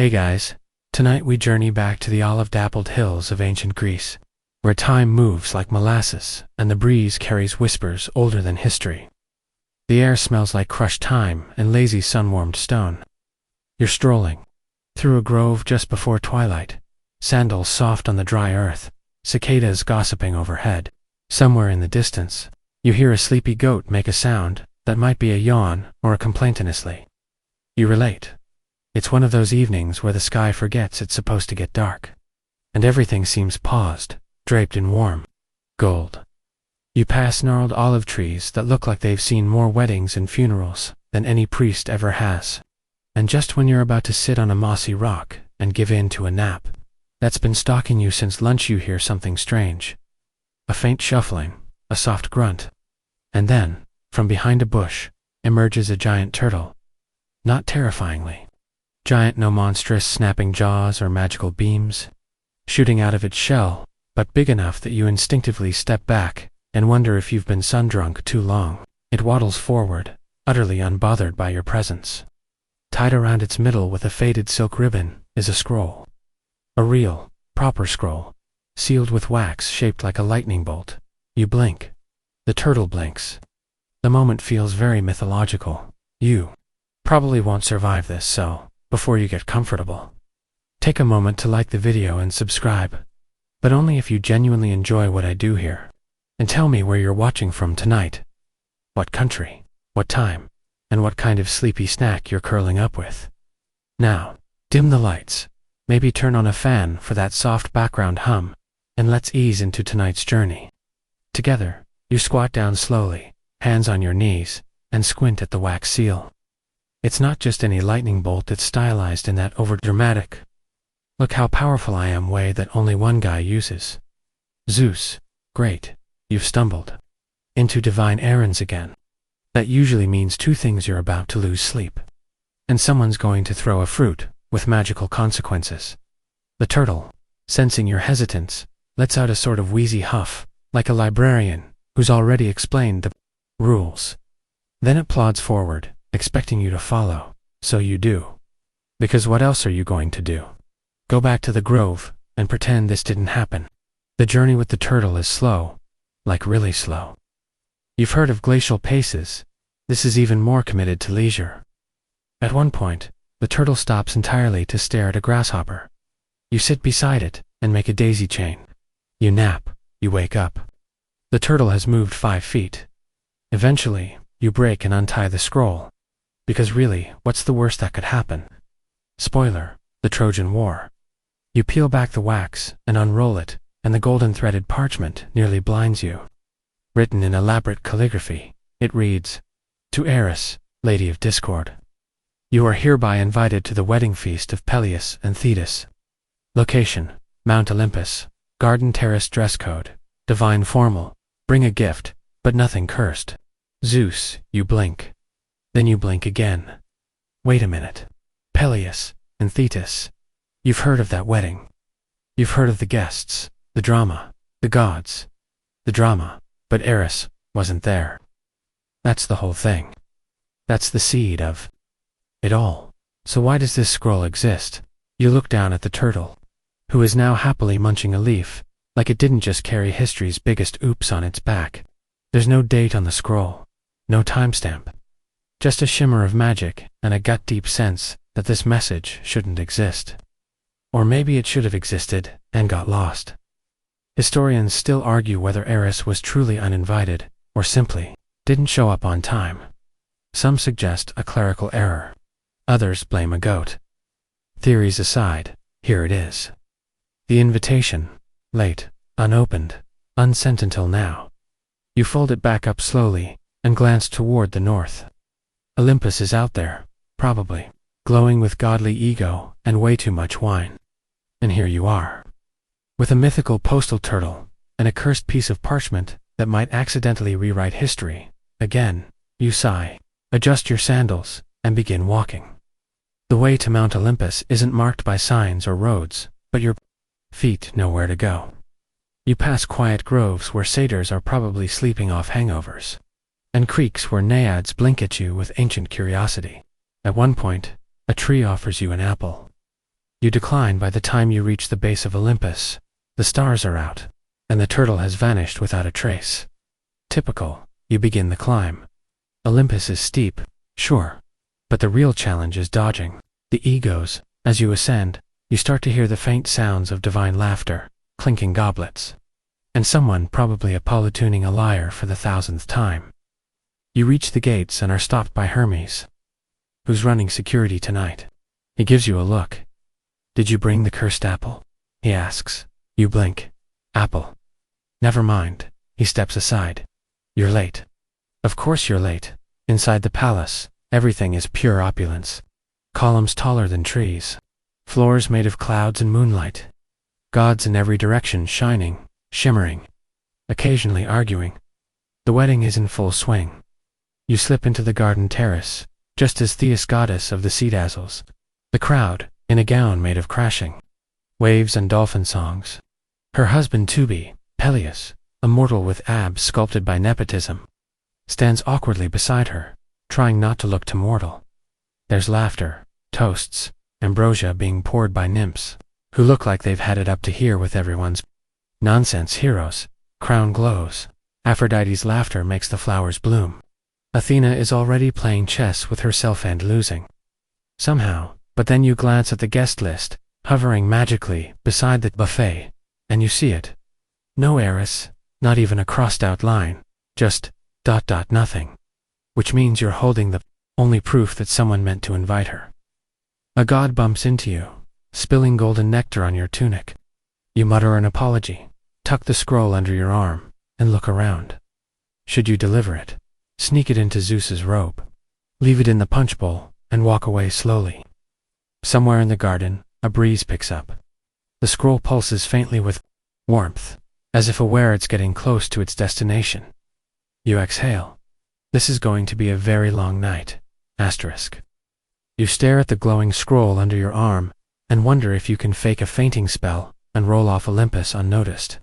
Hey guys, tonight we journey back to the olive-dappled hills of ancient Greece, where time moves like molasses and the breeze carries whispers older than history. The air smells like crushed thyme and lazy sun-warmed stone. You're strolling through a grove just before twilight, sandals soft on the dry earth, cicadas gossiping overhead. Somewhere in the distance, you hear a sleepy goat make a sound that might be a yawn or a complaint innocently. You relate. It's one of those evenings where the sky forgets it's supposed to get dark, and everything seems paused, draped in warm gold. You pass gnarled olive trees that look like they've seen more weddings and funerals than any priest ever has. And just when you're about to sit on a mossy rock and give in to a nap that's been stalking you since lunch, you hear something strange. A faint shuffling, a soft grunt. And then, from behind a bush, emerges a giant turtle. Not terrifyingly giant, no monstrous snapping jaws or magical beams shooting out of its shell, but big enough that you instinctively step back and wonder if you've been sun-drunk too long. It waddles forward, utterly unbothered by your presence. Tied around its middle with a faded silk ribbon is a scroll. A real, proper scroll, sealed with wax shaped like a lightning bolt. You blink. The turtle blinks. The moment feels very mythological. You probably won't survive this, so before you get comfortable, take a moment to like the video and subscribe, but only if you genuinely enjoy what I do here. And tell me where you're watching from tonight, what country, what time, and what kind of sleepy snack you're curling up with. Now, dim the lights, maybe turn on a fan for that soft background hum, and let's ease into tonight's journey. Together, you squat down slowly, hands on your knees, and squint at the wax seal. It's not just any lightning bolt, it's stylized in that overdramatic "look how powerful I am" way that only one guy uses. Zeus, great, you've stumbled into divine errands again. That usually means two things: you're about to lose sleep, and someone's going to throw a fruit with magical consequences. The turtle, sensing your hesitance, lets out a sort of wheezy huff, like a librarian who's already explained the rules. Then it plods forward, expecting you to follow. So you do. Because what else are you going to do? Go back to the grove and pretend this didn't happen. The journey with the turtle is slow, like really slow. You've heard of glacial paces. This is even more committed to leisure. At one point, the turtle stops entirely to stare at a grasshopper. You sit beside it and make a daisy chain. You nap. You wake up. The turtle has moved 5 feet. Eventually, you break and untie the scroll. Because really, what's the worst that could happen? Spoiler, the Trojan War. You peel back the wax and unroll it, and the golden threaded parchment nearly blinds you. Written in elaborate calligraphy, it reads, "To Eris, Lady of Discord. You are hereby invited to the wedding feast of Peleus and Thetis. Location, Mount Olympus. Garden terrace dress code, divine formal. Bring a gift, but nothing cursed. Zeus." You blink. Then you blink again. Wait a minute. Peleus and Thetis. You've heard of that wedding. You've heard of the guests, the drama, the gods, the drama, but Eris wasn't there. That's the whole thing. That's the seed of it all. So why does this scroll exist? You look down at the turtle, who is now happily munching a leaf, like it didn't just carry history's biggest oops on its back. There's no date on the scroll, no timestamp. Just a shimmer of magic and a gut-deep sense that this message shouldn't exist. Or maybe it should have existed and got lost. Historians still argue whether Eris was truly uninvited or simply didn't show up on time. Some suggest a clerical error. Others blame a goat. Theories aside, here it is. The invitation, late, unopened, unsent until now. You fold it back up slowly and glance toward the north. Olympus is out there, probably, glowing with godly ego and way too much wine. And here you are, with a mythical postal turtle and a cursed piece of parchment that might accidentally rewrite history. Again, you sigh, adjust your sandals, and begin walking. The way to Mount Olympus isn't marked by signs or roads, but your feet know where to go. You pass quiet groves where satyrs are probably sleeping off hangovers, and creeks where naiads blink at you with ancient curiosity. At one point, a tree offers you an apple. You decline by the time you reach the base of Olympus. The stars are out, and the turtle has vanished without a trace. Typical. You begin the climb. Olympus is steep, sure, but the real challenge is dodging the egos. As you ascend, you start to hear the faint sounds of divine laughter, clinking goblets, and someone probably apollo-tuning a lyre for the 1000th time. You reach the gates and are stopped by Hermes. Who's running security tonight? He gives you a look. Did you bring the cursed apple? He asks. You blink. Apple. Never mind. He steps aside. You're late. Of course you're late. Inside the palace, everything is pure opulence. Columns taller than trees. Floors made of clouds and moonlight. Gods in every direction shining, shimmering, occasionally arguing. The wedding is in full swing. You slip into the garden terrace, just as Thetis, goddess of the sea, dazzles the crowd, in a gown made of crashing waves and dolphin songs. Her husband to-be, Peleus, a mortal with abs sculpted by nepotism, stands awkwardly beside her, trying not to look too mortal. There's laughter, toasts, ambrosia being poured by nymphs, who look like they've had it up to here with everyone's nonsense heroes. Crown glows. Aphrodite's laughter makes the flowers bloom. Athena is already playing chess with herself and losing. Somehow, but then you glance at the guest list, hovering magically beside the buffet, and you see it. No heiress, not even a crossed-out line, just ... nothing. Which means you're holding the only proof that someone meant to invite her. A god bumps into you, spilling golden nectar on your tunic. You mutter an apology, tuck the scroll under your arm, and look around. Should you deliver it? Sneak it into Zeus's robe? Leave it in the punch bowl, and walk away slowly? Somewhere in the garden, a breeze picks up. The scroll pulses faintly with warmth, as if aware it's getting close to its destination. You exhale. This is going to be a very long night. Asterisk. You stare at the glowing scroll under your arm, and wonder if you can fake a fainting spell and roll off Olympus unnoticed.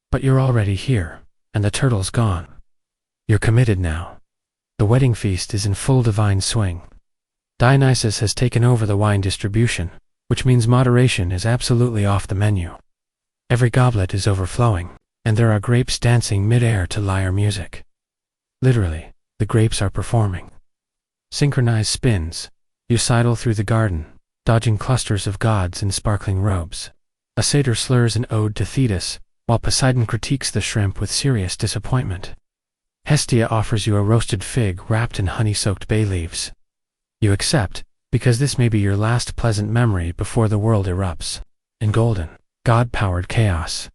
But you're already here, and the turtle's gone. You're committed now. The wedding feast is in full divine swing. Dionysus has taken over the wine distribution, which means moderation is absolutely off the menu. Every goblet is overflowing, and there are grapes dancing mid-air to lyre music. Literally, the grapes are performing. Synchronized spins, you sidle through the garden, dodging clusters of gods in sparkling robes. A satyr slurs an ode to Thetis, while Poseidon critiques the shrimp with serious disappointment. Hestia offers you a roasted fig wrapped in honey-soaked bay leaves. You accept, because this may be your last pleasant memory before the world erupts in golden, god-powered chaos.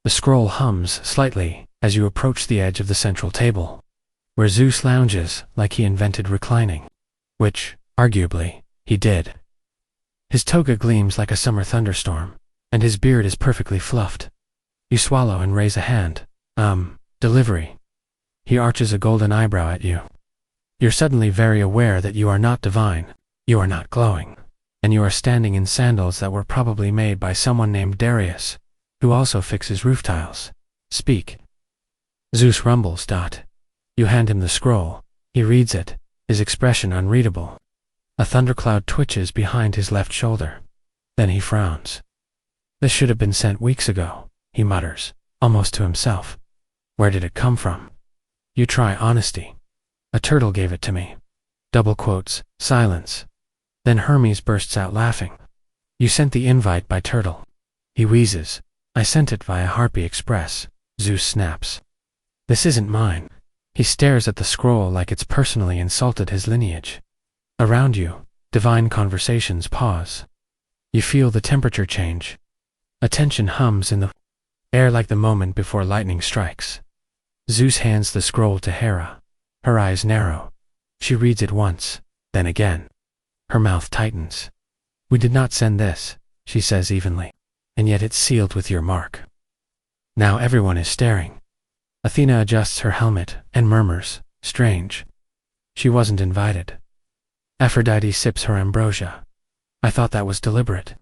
The scroll hums slightly as you approach the edge of the central table, where Zeus lounges like he invented reclining, which, arguably, he did. His toga gleams like a summer thunderstorm, and his beard is perfectly fluffed. You swallow and raise a hand. Delivery. He arches a golden eyebrow at you. You're suddenly very aware that you are not divine, you are not glowing, and you are standing in sandals that were probably made by someone named Darius, who also fixes roof tiles. Speak. Zeus rumbles. You hand him the scroll. He reads it, his expression unreadable. A thundercloud twitches behind his left shoulder. Then he frowns. This should have been sent weeks ago, he mutters, almost to himself. Where did it come from? You try honesty. A turtle gave it to me. Double quotes, silence. Then Hermes bursts out laughing. You sent the invite by turtle. He wheezes. I sent it via Harpy Express. Zeus snaps. This isn't mine. He stares at the scroll like it's personally insulted his lineage. Around you, divine conversations pause. You feel the temperature change. A tension hums in the air like the moment before lightning strikes. Zeus hands the scroll to Hera. Her eyes narrow. She reads it once, then again. Her mouth tightens. We did not send this, she says evenly, and yet it's sealed with your mark. Now everyone is staring. Athena adjusts her helmet and murmurs, strange. She wasn't invited. Aphrodite sips her ambrosia. I thought that was deliberate.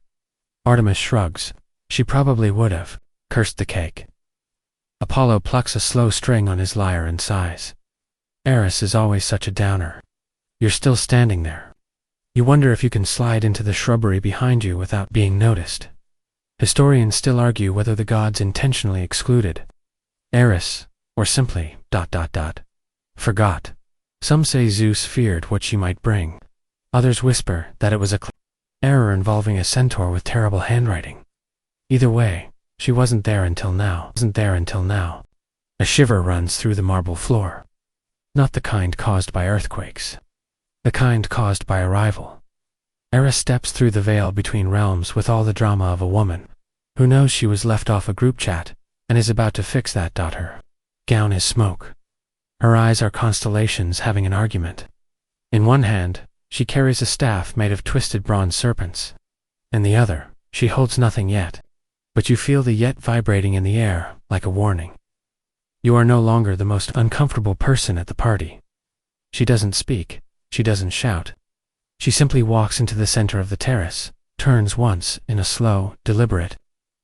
Artemis shrugs. She probably would have. Cursed the cake. Apollo plucks a slow string on his lyre and sighs. Eris is always such a downer. You're still standing there. You wonder if you can slide into the shrubbery behind you without being noticed. Historians still argue whether the gods intentionally excluded Eris, or simply ... forgot. Some say Zeus feared what she might bring. Others whisper that it was a error involving a centaur with terrible handwriting. Either way, she wasn't there until now. A shiver runs through the marble floor. Not the kind caused by earthquakes. The kind caused by arrival. Eris steps through the veil between realms with all the drama of a woman who knows she was left off a group chat and is about to fix that. Her gown is smoke. Her eyes are constellations having an argument. In one hand, she carries a staff made of twisted bronze serpents. In the other, she holds nothing yet. But you feel the yet vibrating in the air, like a warning. You are no longer the most uncomfortable person at the party. She doesn't speak. She doesn't shout. She simply walks into the center of the terrace, turns once in a slow, deliberate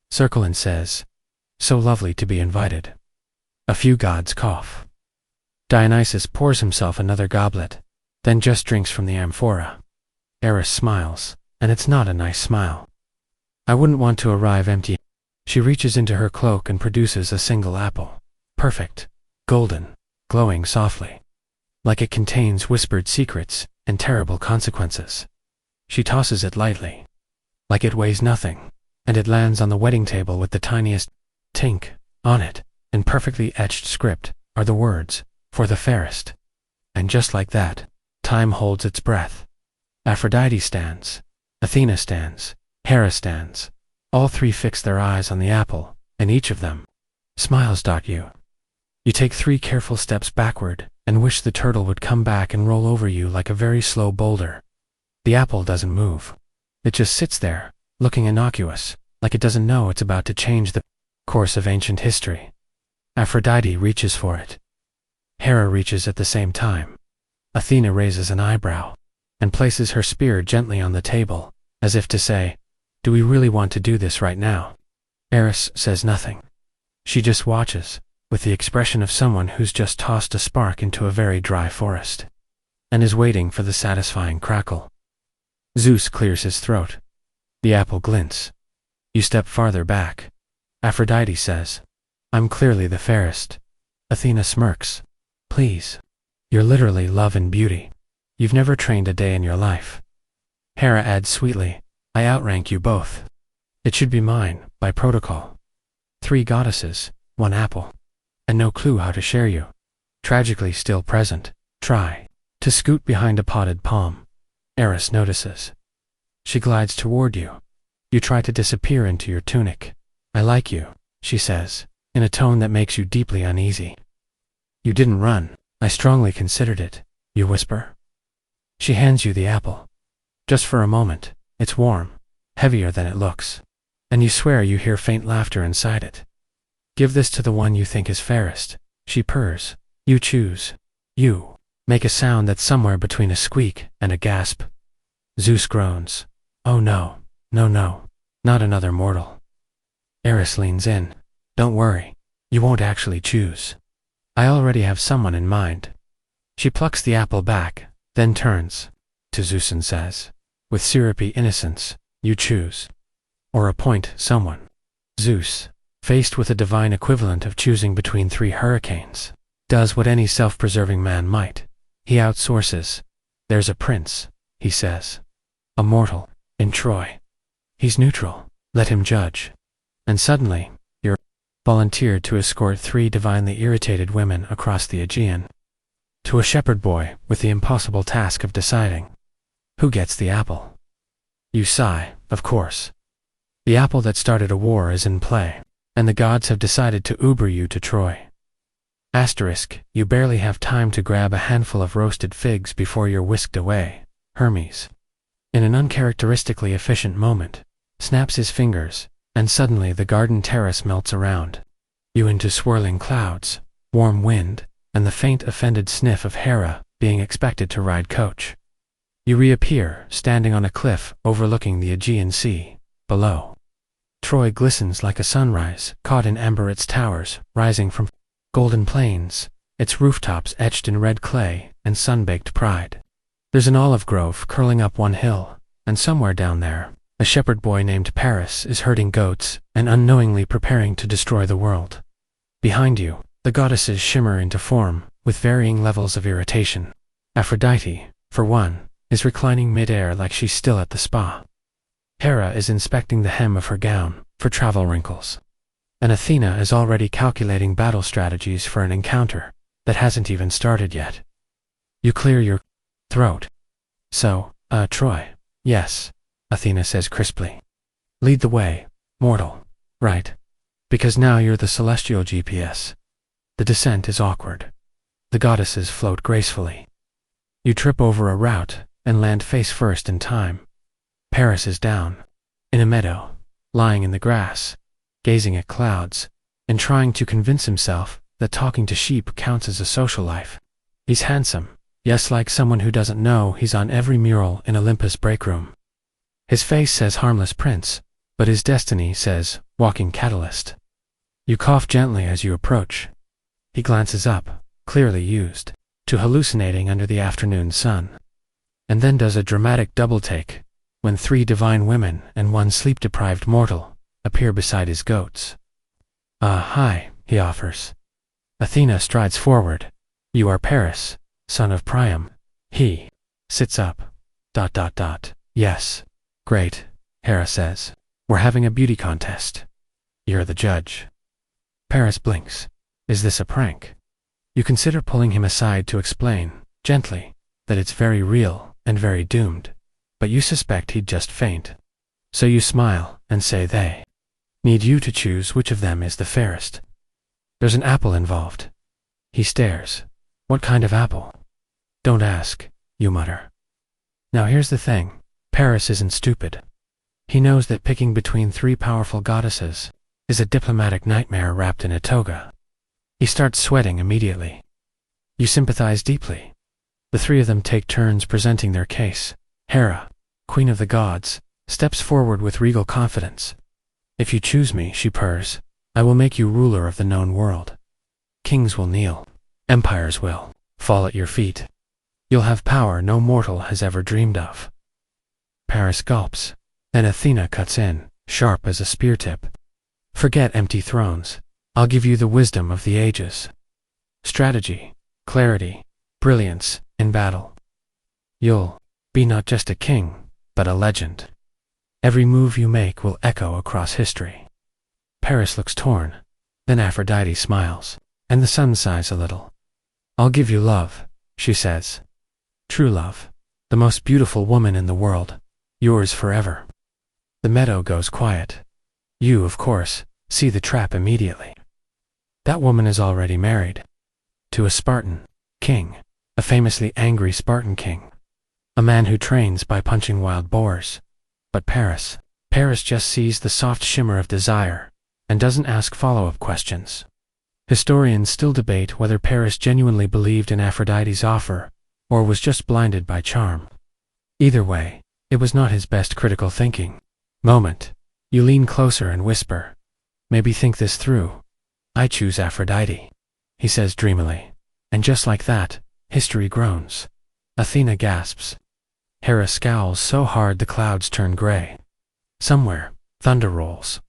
circle and says, "So lovely to be invited." A few gods cough. Dionysus pours himself another goblet, then just drinks from the amphora. Eris smiles, and it's not a nice smile. I wouldn't want to arrive empty. She reaches into her cloak and produces a single apple. Perfect, golden, glowing softly. Like it contains whispered secrets and terrible consequences. She tosses it lightly. Like it weighs nothing, and it lands on the wedding table with the tiniest tink on it. In perfectly etched script are the words, "For the fairest." And just like that, time holds its breath. Aphrodite stands. Athena stands. Hera stands. All three fix their eyes on the apple, and each of them smiles. You take 3 careful steps backward and wish the turtle would come back and roll over you like a very slow boulder. The apple doesn't move. It just sits there, looking innocuous, like it doesn't know it's about to change the course of ancient history. Aphrodite reaches for it. Hera reaches at the same time. Athena raises an eyebrow and places her spear gently on the table, as if to say, "Do we really want to do this right now?" Eris says nothing. She just watches, with the expression of someone who's just tossed a spark into a very dry forest, and is waiting for the satisfying crackle. Zeus clears his throat. The apple glints. You step farther back. Aphrodite says, "I'm clearly the fairest." Athena smirks. "Please. You're literally love and beauty. You've never trained a day in your life." Hera adds sweetly, "I outrank you both. It should be mine, by protocol. 3 goddesses, 1 apple. And no clue how to share you." Tragically still present, try to scoot behind a potted palm. Eris notices. She glides toward you. You try to disappear into your tunic. "I like you," she says, in a tone that makes you deeply uneasy. "You didn't run. I strongly considered it," you whisper. She hands you the apple. Just for a moment, it's warm, heavier than it looks, and you swear you hear faint laughter inside it. "Give this to the one you think is fairest," she purrs. "You choose." You make a sound that's somewhere between a squeak and a gasp. Zeus groans. "Oh no, no, no, not another mortal." Eris leans in. "Don't worry, you won't actually choose. I already have someone in mind." She plucks the apple back, then turns to Zeus and says, with syrupy innocence, "You choose. Or appoint someone." Zeus, faced with a divine equivalent of choosing between 3 hurricanes, does what any self-preserving man might. He outsources. "There's a prince," he says. "A mortal, in Troy. He's neutral. Let him judge." And suddenly, you're volunteered to escort 3 divinely irritated women across the Aegean to a shepherd boy with the impossible task of deciding who gets the apple. You sigh, of course. The apple that started a war is in play, and the gods have decided to Uber you to Troy. Asterisk, you barely have time to grab a handful of roasted figs before you're whisked away. Hermes, in an uncharacteristically efficient moment, snaps his fingers, and suddenly the garden terrace melts around you into swirling clouds, warm wind, and the faint offended sniff of Hera being expected to ride coach. You reappear, standing on a cliff overlooking the Aegean Sea, below. Troy glistens like a sunrise, caught in amber, its towers rising from golden plains, its rooftops etched in red clay and sun-baked pride. There's an olive grove curling up one hill, and somewhere down there, a shepherd boy named Paris is herding goats and unknowingly preparing to destroy the world. Behind you, the goddesses shimmer into form, with varying levels of irritation. Aphrodite, for one, is reclining mid-air like she's still at the spa. Hera is inspecting the hem of her gown for travel wrinkles. And Athena is already calculating battle strategies for an encounter that hasn't even started yet. You clear your throat. So, Troy. Yes, Athena says crisply. Lead the way, mortal. Right. Because now you're the celestial GPS. The descent is awkward. The goddesses float gracefully. You trip over a route and land face first in time. Paris is down, in a meadow, lying in the grass, gazing at clouds, and trying to convince himself that talking to sheep counts as a social life. He's handsome, yes, like someone who doesn't know he's on every mural in Olympus break room. His face says harmless prince, but his destiny says walking catalyst. You cough gently as you approach. He glances up, clearly used to hallucinating under the afternoon sun, and then does a dramatic double-take when 3 divine women and 1 sleep-deprived mortal appear beside his goats. Hi, he offers. Athena strides forward. You are Paris, son of Priam. He sits up. ... Yes. Great, Hera says. We're having a beauty contest. You're the judge. Paris blinks. Is this a prank? You consider pulling him aside to explain, gently, that it's very real and very doomed, but you suspect he'd just faint. So you smile and say they need you to choose which of them is the fairest. There's an apple involved. He stares. What kind of apple? Don't ask, you mutter. Now here's the thing. Paris isn't stupid. He knows that picking between 3 powerful goddesses is a diplomatic nightmare wrapped in a toga. He starts sweating immediately. You sympathize deeply. The 3 of them take turns presenting their case. Hera, queen of the gods, steps forward with regal confidence. If you choose me, she purrs, I will make you ruler of the known world. Kings will kneel. Empires will fall at your feet. You'll have power no mortal has ever dreamed of. Paris gulps. Then Athena cuts in, sharp as a spear tip. Forget empty thrones. I'll give you the wisdom of the ages. Strategy, clarity, brilliance in battle. You'll be not just a king, but a legend. Every move you make will echo across history. Paris looks torn. Then Aphrodite smiles, and the sun sighs a little. I'll give you love, she says. True love. The most beautiful woman in the world. Yours forever. The meadow goes quiet. You, of course, see the trap immediately. That woman is already married. To a Spartan king. A famously angry Spartan king. A man who trains by punching wild boars. But Paris just sees the soft shimmer of desire, and doesn't ask follow-up questions. Historians still debate whether Paris genuinely believed in Aphrodite's offer, or was just blinded by charm. Either way, it was not his best critical thinking moment. You lean closer and whisper, maybe think this through. I choose Aphrodite, he says dreamily. And just like that, history groans. Athena gasps. Hera scowls so hard the clouds turn gray. Somewhere, thunder rolls.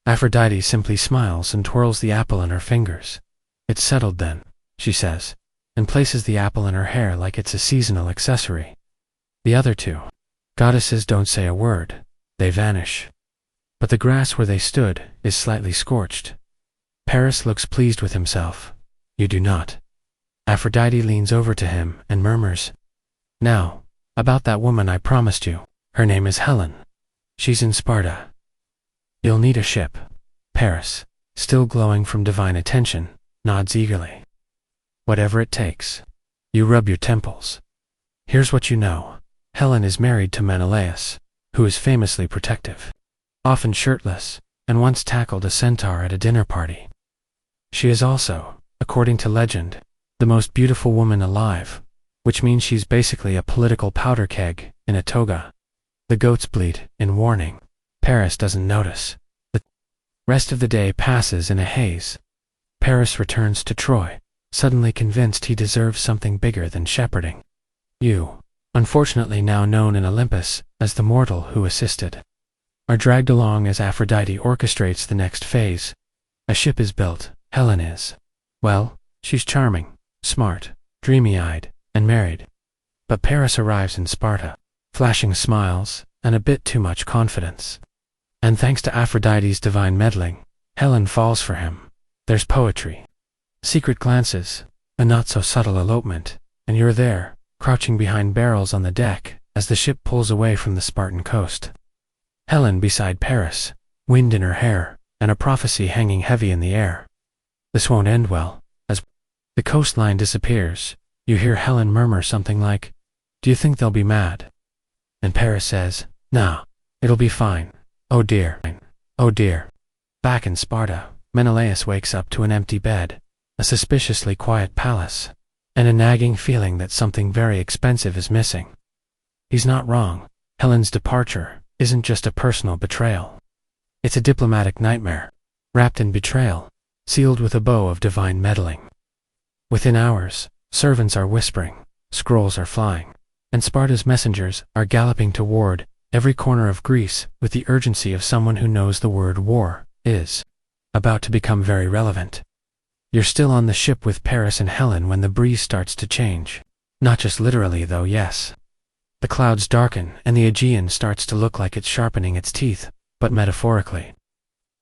Aphrodite simply smiles and twirls the apple in her fingers. It's settled then, she says, and places the apple in her hair like it's a seasonal accessory. The other 2 goddesses don't say a word. They vanish. But the grass where they stood is slightly scorched. Paris looks pleased with himself. You do not. Aphrodite leans over to him and murmurs, now, about that woman I promised you. Her name is Helen. She's in Sparta. You'll need a ship. Paris, still glowing from divine attention, nods eagerly. Whatever it takes. You rub your temples. Here's what you know. Helen is married to Menelaus, who is famously protective. Often shirtless, and once tackled a centaur at a dinner party. She is also, according to legend, the most beautiful woman alive, which means she's basically a political powder keg in a toga. The goats bleat in warning. Paris doesn't notice. The rest of the day passes in a haze. Paris returns to Troy, suddenly convinced he deserves something bigger than shepherding. You unfortunately now known in Olympus as the mortal who assisted, are dragged along as Aphrodite orchestrates the next phase. A ship is built. Helen is. Well, she's charming, smart, dreamy-eyed, and married. But Paris arrives in Sparta, flashing smiles and a bit too much confidence. And thanks to Aphrodite's divine meddling, Helen falls for him. There's poetry, secret glances, a not-so-subtle elopement, and you're there, crouching behind barrels on the deck as the ship pulls away from the Spartan coast. Helen beside Paris, wind in her hair, and a prophecy hanging heavy in the air. This won't end well. As the coastline disappears, you hear Helen murmur something like, "Do you think they'll be mad?" And Paris says, "Nah, it'll be fine. Oh dear. Oh dear." Back in Sparta, Menelaus wakes up to an empty bed, a suspiciously quiet palace, and a nagging feeling that something very expensive is missing. He's not wrong. Helen's departure isn't just a personal betrayal. It's a diplomatic nightmare, wrapped in betrayal, sealed with a bow of divine meddling. Within hours, servants are whispering, scrolls are flying, and Sparta's messengers are galloping toward every corner of Greece with the urgency of someone who knows the word war is about to become very relevant. You're still on the ship with Paris and Helen when the breeze starts to change. Not just literally though, yes. The clouds darken and the Aegean starts to look like it's sharpening its teeth, but metaphorically.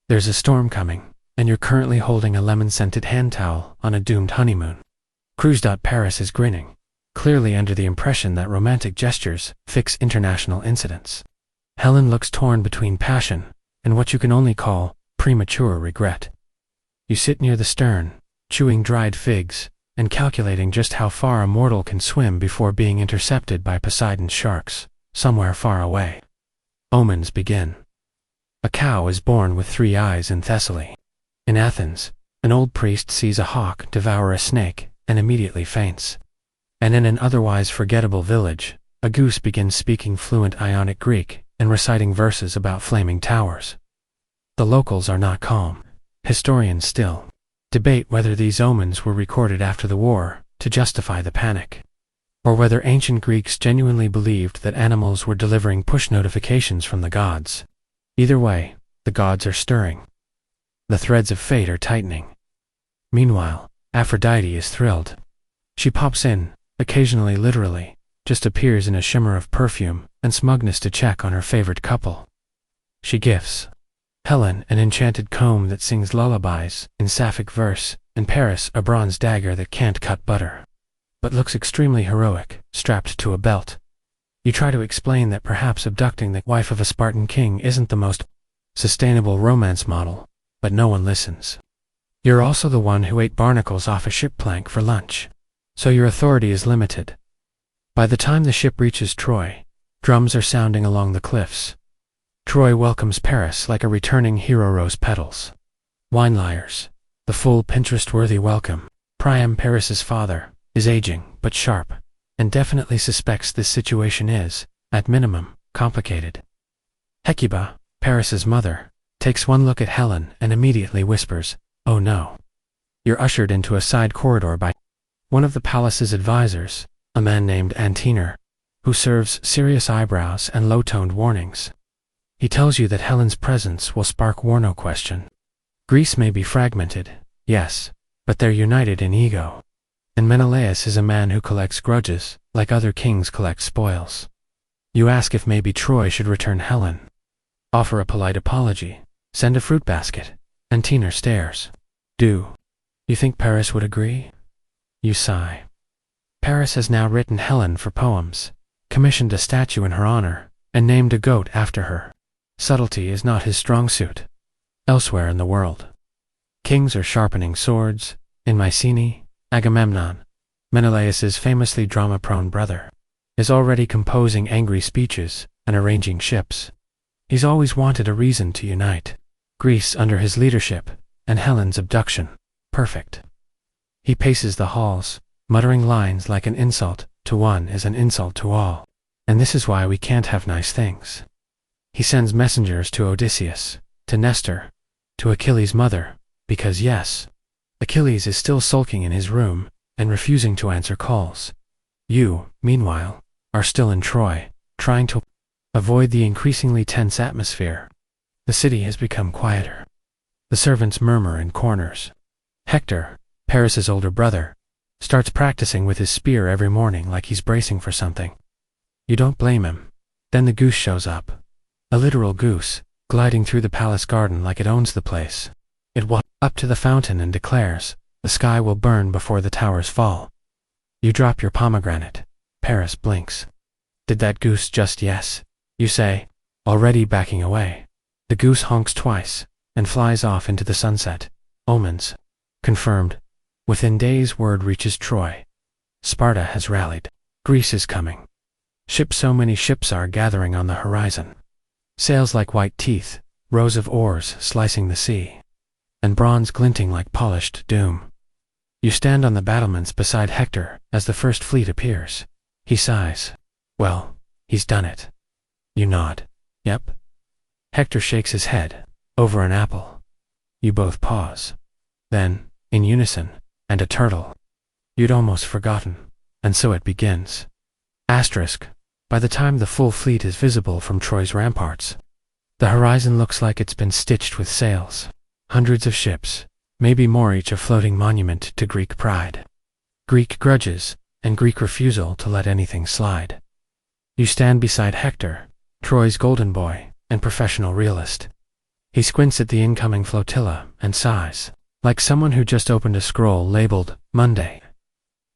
There's a storm coming, and you're currently holding a lemon-scented hand towel on a doomed honeymoon. Paris is grinning, clearly under the impression that romantic gestures fix international incidents. Helen looks torn between passion and what you can only call premature regret. You sit near the stern, chewing dried figs, and calculating just how far a mortal can swim before being intercepted by Poseidon's sharks, somewhere far away. Omens begin. A cow is born with 3 eyes in Thessaly. In Athens, an old priest sees a hawk devour a snake and immediately faints. And in an otherwise forgettable village, a goose begins speaking fluent Ionic Greek and reciting verses about flaming towers. The locals are not calm. Historians still debate whether these omens were recorded after the war to justify the panic, or whether ancient Greeks genuinely believed that animals were delivering push notifications from the gods. Either way, the gods are stirring. The threads of fate are tightening. Meanwhile, Aphrodite is thrilled. She pops in, occasionally literally, just appears in a shimmer of perfume and smugness to check on her favorite couple. She gifts Helen an enchanted comb that sings lullabies in sapphic verse, and Paris a bronze dagger that can't cut butter, but looks extremely heroic, strapped to a belt. You try to explain that perhaps abducting the wife of a Spartan king isn't the most sustainable romance model, but no one listens. You're also the one who ate barnacles off a ship plank for lunch, so your authority is limited. By the time the ship reaches Troy, drums are sounding along the cliffs. Troy welcomes Paris like a returning hero rose petals. Wine liars, the full Pinterest-worthy welcome. Priam, Paris's father, is aging but sharp, and definitely suspects this situation is, at minimum, complicated. Hecuba, Paris's mother, takes one look at Helen and immediately whispers, "Oh no." You're ushered into a side corridor by one of the palace's advisors, a man named Antenor, who serves serious eyebrows and low-toned warnings. He tells you that Helen's presence will spark war, no question. Greece may be fragmented, yes, but they're united in ego. And Menelaus is a man who collects grudges, like other kings collect spoils. You ask if maybe Troy should return Helen. Offer a polite apology, send a fruit basket, and Antenor stares. Do you think Paris would agree? You sigh. Paris has now written Helen for poems, commissioned a statue in her honor, and named a goat after her. Subtlety is not his strong suit. Elsewhere in the world, kings are sharpening swords. In Mycenae, Agamemnon, Menelaus's famously drama-prone brother, is already composing angry speeches and arranging ships. He's always wanted a reason to unite Greece under his leadership, and Helen's abduction. Perfect. He paces the halls, muttering lines like an insult to one is an insult to all. And this is why we can't have nice things. He sends messengers to Odysseus, to Nestor, to Achilles' mother, because yes, Achilles is still sulking in his room and refusing to answer calls. You, meanwhile, are still in Troy, trying to avoid the increasingly tense atmosphere. The city has become quieter. The servants murmur in corners. Hector, Paris's older brother, starts practicing with his spear every morning like he's bracing for something. You don't blame him. Then the goose shows up. A literal goose, gliding through the palace garden like it owns the place. It walks up to the fountain and declares, "The sky will burn before the towers fall." You drop your pomegranate. Paris blinks. "Did that goose just yes?" you say, already backing away. The goose honks twice, and flies off into the sunset. Omens. Confirmed. Within days word reaches Troy. Sparta has rallied. Greece is coming. So many ships are gathering on the horizon. Sails like white teeth, rows of oars slicing the sea, and bronze glinting like polished doom. You stand on the battlements beside Hector as the first fleet appears. He sighs. Well, he's done it. You nod. Yep. Hector shakes his head. Over an apple. You both pause. Then, in unison, and a turtle. You'd almost forgotten. And so it begins. Asterisk. By the time the full fleet is visible from Troy's ramparts, the horizon looks like it's been stitched with sails. Hundreds of ships, maybe more, each a floating monument to Greek pride, Greek grudges, and Greek refusal to let anything slide. You stand beside Hector, Troy's golden boy and professional realist. He squints at the incoming flotilla and sighs, like someone who just opened a scroll labeled Monday.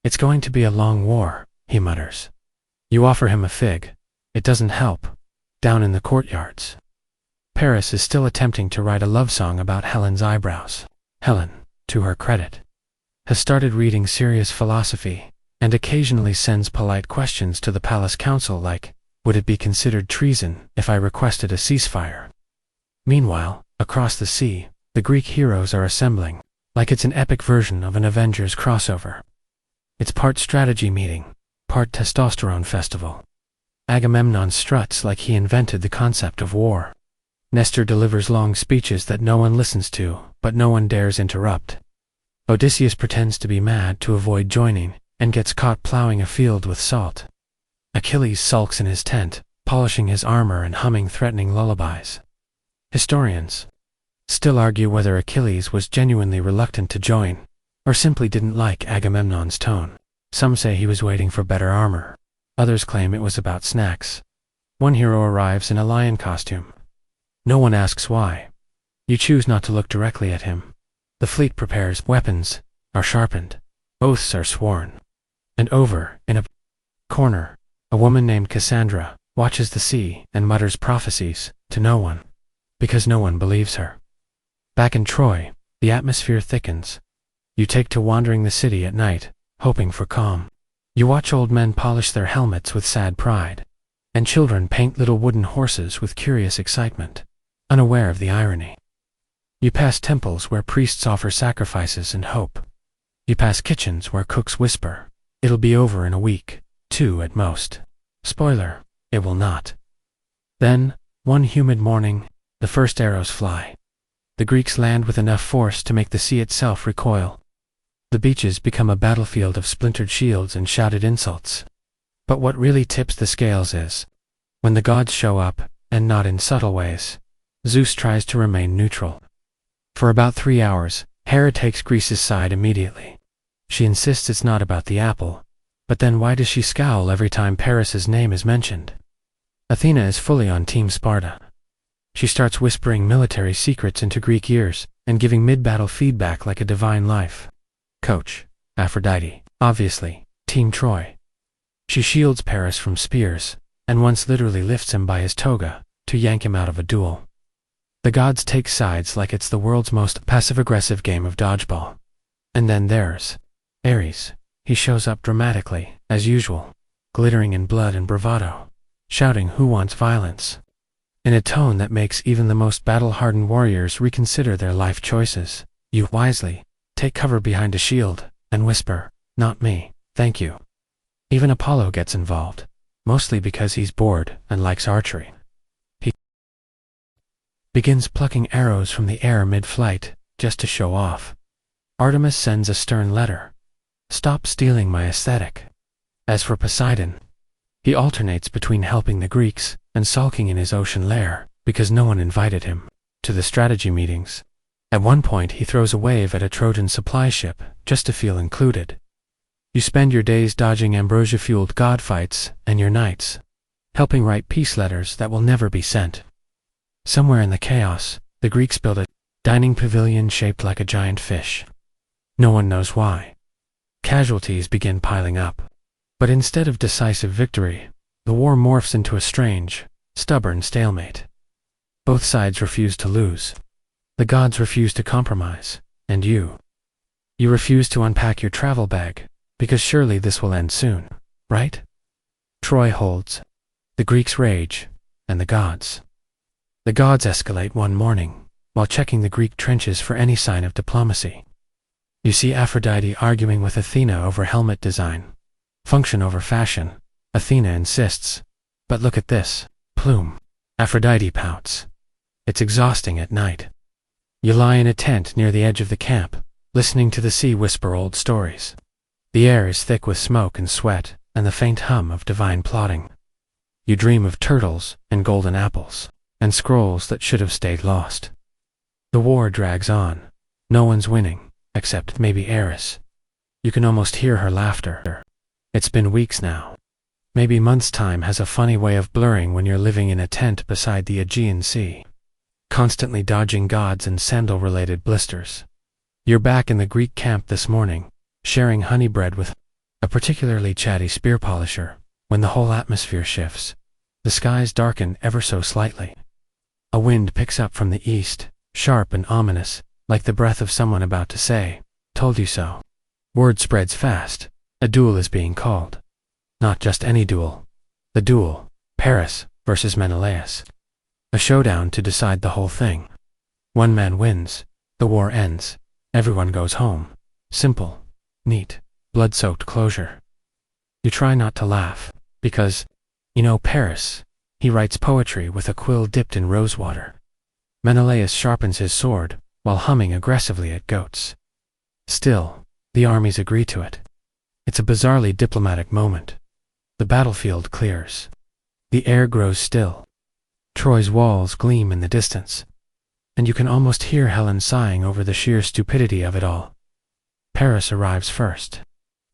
"It's going to be a long war," he mutters. You offer him a fig. It doesn't help. Down in the courtyards, Paris is still attempting to write a love song about Helen's eyebrows. Helen, to her credit, has started reading serious philosophy, and occasionally sends polite questions to the palace council like, would it be considered treason if I requested a ceasefire? Meanwhile, across the sea, the Greek heroes are assembling, like it's an epic version of an Avengers crossover. It's part strategy meeting, part testosterone festival. Agamemnon struts like he invented the concept of war. Nestor delivers long speeches that no one listens to, but no one dares interrupt. Odysseus pretends to be mad to avoid joining, and gets caught plowing a field with salt. Achilles sulks in his tent, polishing his armor and humming threatening lullabies. Historians still argue whether Achilles was genuinely reluctant to join, or simply didn't like Agamemnon's tone. Some say he was waiting for better armor. Others claim it was about snacks. One hero arrives in a lion costume. No one asks why. You choose not to look directly at him. The fleet prepares. Weapons are sharpened. Oaths are sworn. And over, in a corner, a woman named Cassandra watches the sea and mutters prophecies to no one, because no one believes her. Back in Troy, the atmosphere thickens. You take to wandering the city at night, hoping for calm. You watch old men polish their helmets with sad pride, and children paint little wooden horses with curious excitement, unaware of the irony. You pass temples where priests offer sacrifices and hope. You pass kitchens where cooks whisper, "It'll be over in a week, 2 at most." Spoiler, it will not. Then, one humid morning, the first arrows fly. The Greeks land with enough force to make the sea itself recoil. The beaches become a battlefield of splintered shields and shouted insults. But what really tips the scales is, when the gods show up, and not in subtle ways, Zeus tries to remain neutral. For about 3 hours, Hera takes Greece's side immediately. She insists it's not about the apple, but then why does she scowl every time Paris's name is mentioned? Athena is fully on Team Sparta. She starts whispering military secrets into Greek ears, and giving mid-battle feedback like a divine life. Coach, Aphrodite, obviously, Team Troy. She shields Paris from spears, and once literally lifts him by his toga, to yank him out of a duel. The gods take sides like it's the world's most passive-aggressive game of dodgeball. And then there's Ares. He shows up dramatically, as usual, glittering in blood and bravado, shouting who wants violence, in a tone that makes even the most battle-hardened warriors reconsider their life choices. You wisely take cover behind a shield, and whisper, "Not me, thank you." Even Apollo gets involved, mostly because he's bored and likes archery. He begins plucking arrows from the air mid-flight, just to show off. Artemis sends a stern letter. "Stop stealing my aesthetic." As for Poseidon, He alternates between helping the Greeks and sulking in his ocean lair because no one invited him to the strategy meetings. At one point, he throws a wave at a Trojan supply ship just to feel included. You spend your days dodging ambrosia-fueled godfights and your nights helping write peace letters that will never be sent. Somewhere in the chaos, the Greeks build a dining pavilion shaped like a giant fish. No one knows why. Casualties begin piling up. But instead of decisive victory, the war morphs into a strange, stubborn stalemate. Both sides refuse to lose. The gods refuse to compromise, and you refuse to unpack your travel bag, because surely this will end soon, right? Troy holds. The Greeks rage, and the gods. The gods escalate one morning, while checking the Greek trenches for any sign of diplomacy. You see Aphrodite arguing with Athena over helmet design. Function over fashion, Athena insists. But look at this, plume. Aphrodite pouts. It's exhausting at night. You lie in a tent near the edge of the camp, listening to the sea whisper old stories. The air is thick with smoke and sweat, and the faint hum of divine plotting. You dream of turtles and golden apples, and scrolls that should have stayed lost. The war drags on. No one's winning, except maybe Eris. You can almost hear her laughter. It's been weeks now. Maybe months' time has a funny way of blurring when you're living in a tent beside the Aegean Sea, constantly dodging gods and sandal-related blisters. You're back in the Greek camp this morning, sharing honey bread with a particularly chatty spear polisher, when the whole atmosphere shifts. The skies darken ever so slightly. A wind picks up from the east, sharp and ominous, like the breath of someone about to say, "Told you so." Word spreads fast. A duel is being called. Not just any duel. The duel, Paris versus Menelaus. A showdown to decide the whole thing. One man wins. The war ends. Everyone goes home. Simple, neat, blood-soaked closure. You try not to laugh, because, Paris, he writes poetry with a quill dipped in rosewater. Menelaus sharpens his sword, while humming aggressively at goats. Still, the armies agree to it. It's a bizarrely diplomatic moment. The battlefield clears. The air grows still. Troy's walls gleam in the distance, and you can almost hear Helen sighing over the sheer stupidity of it all. Paris arrives first,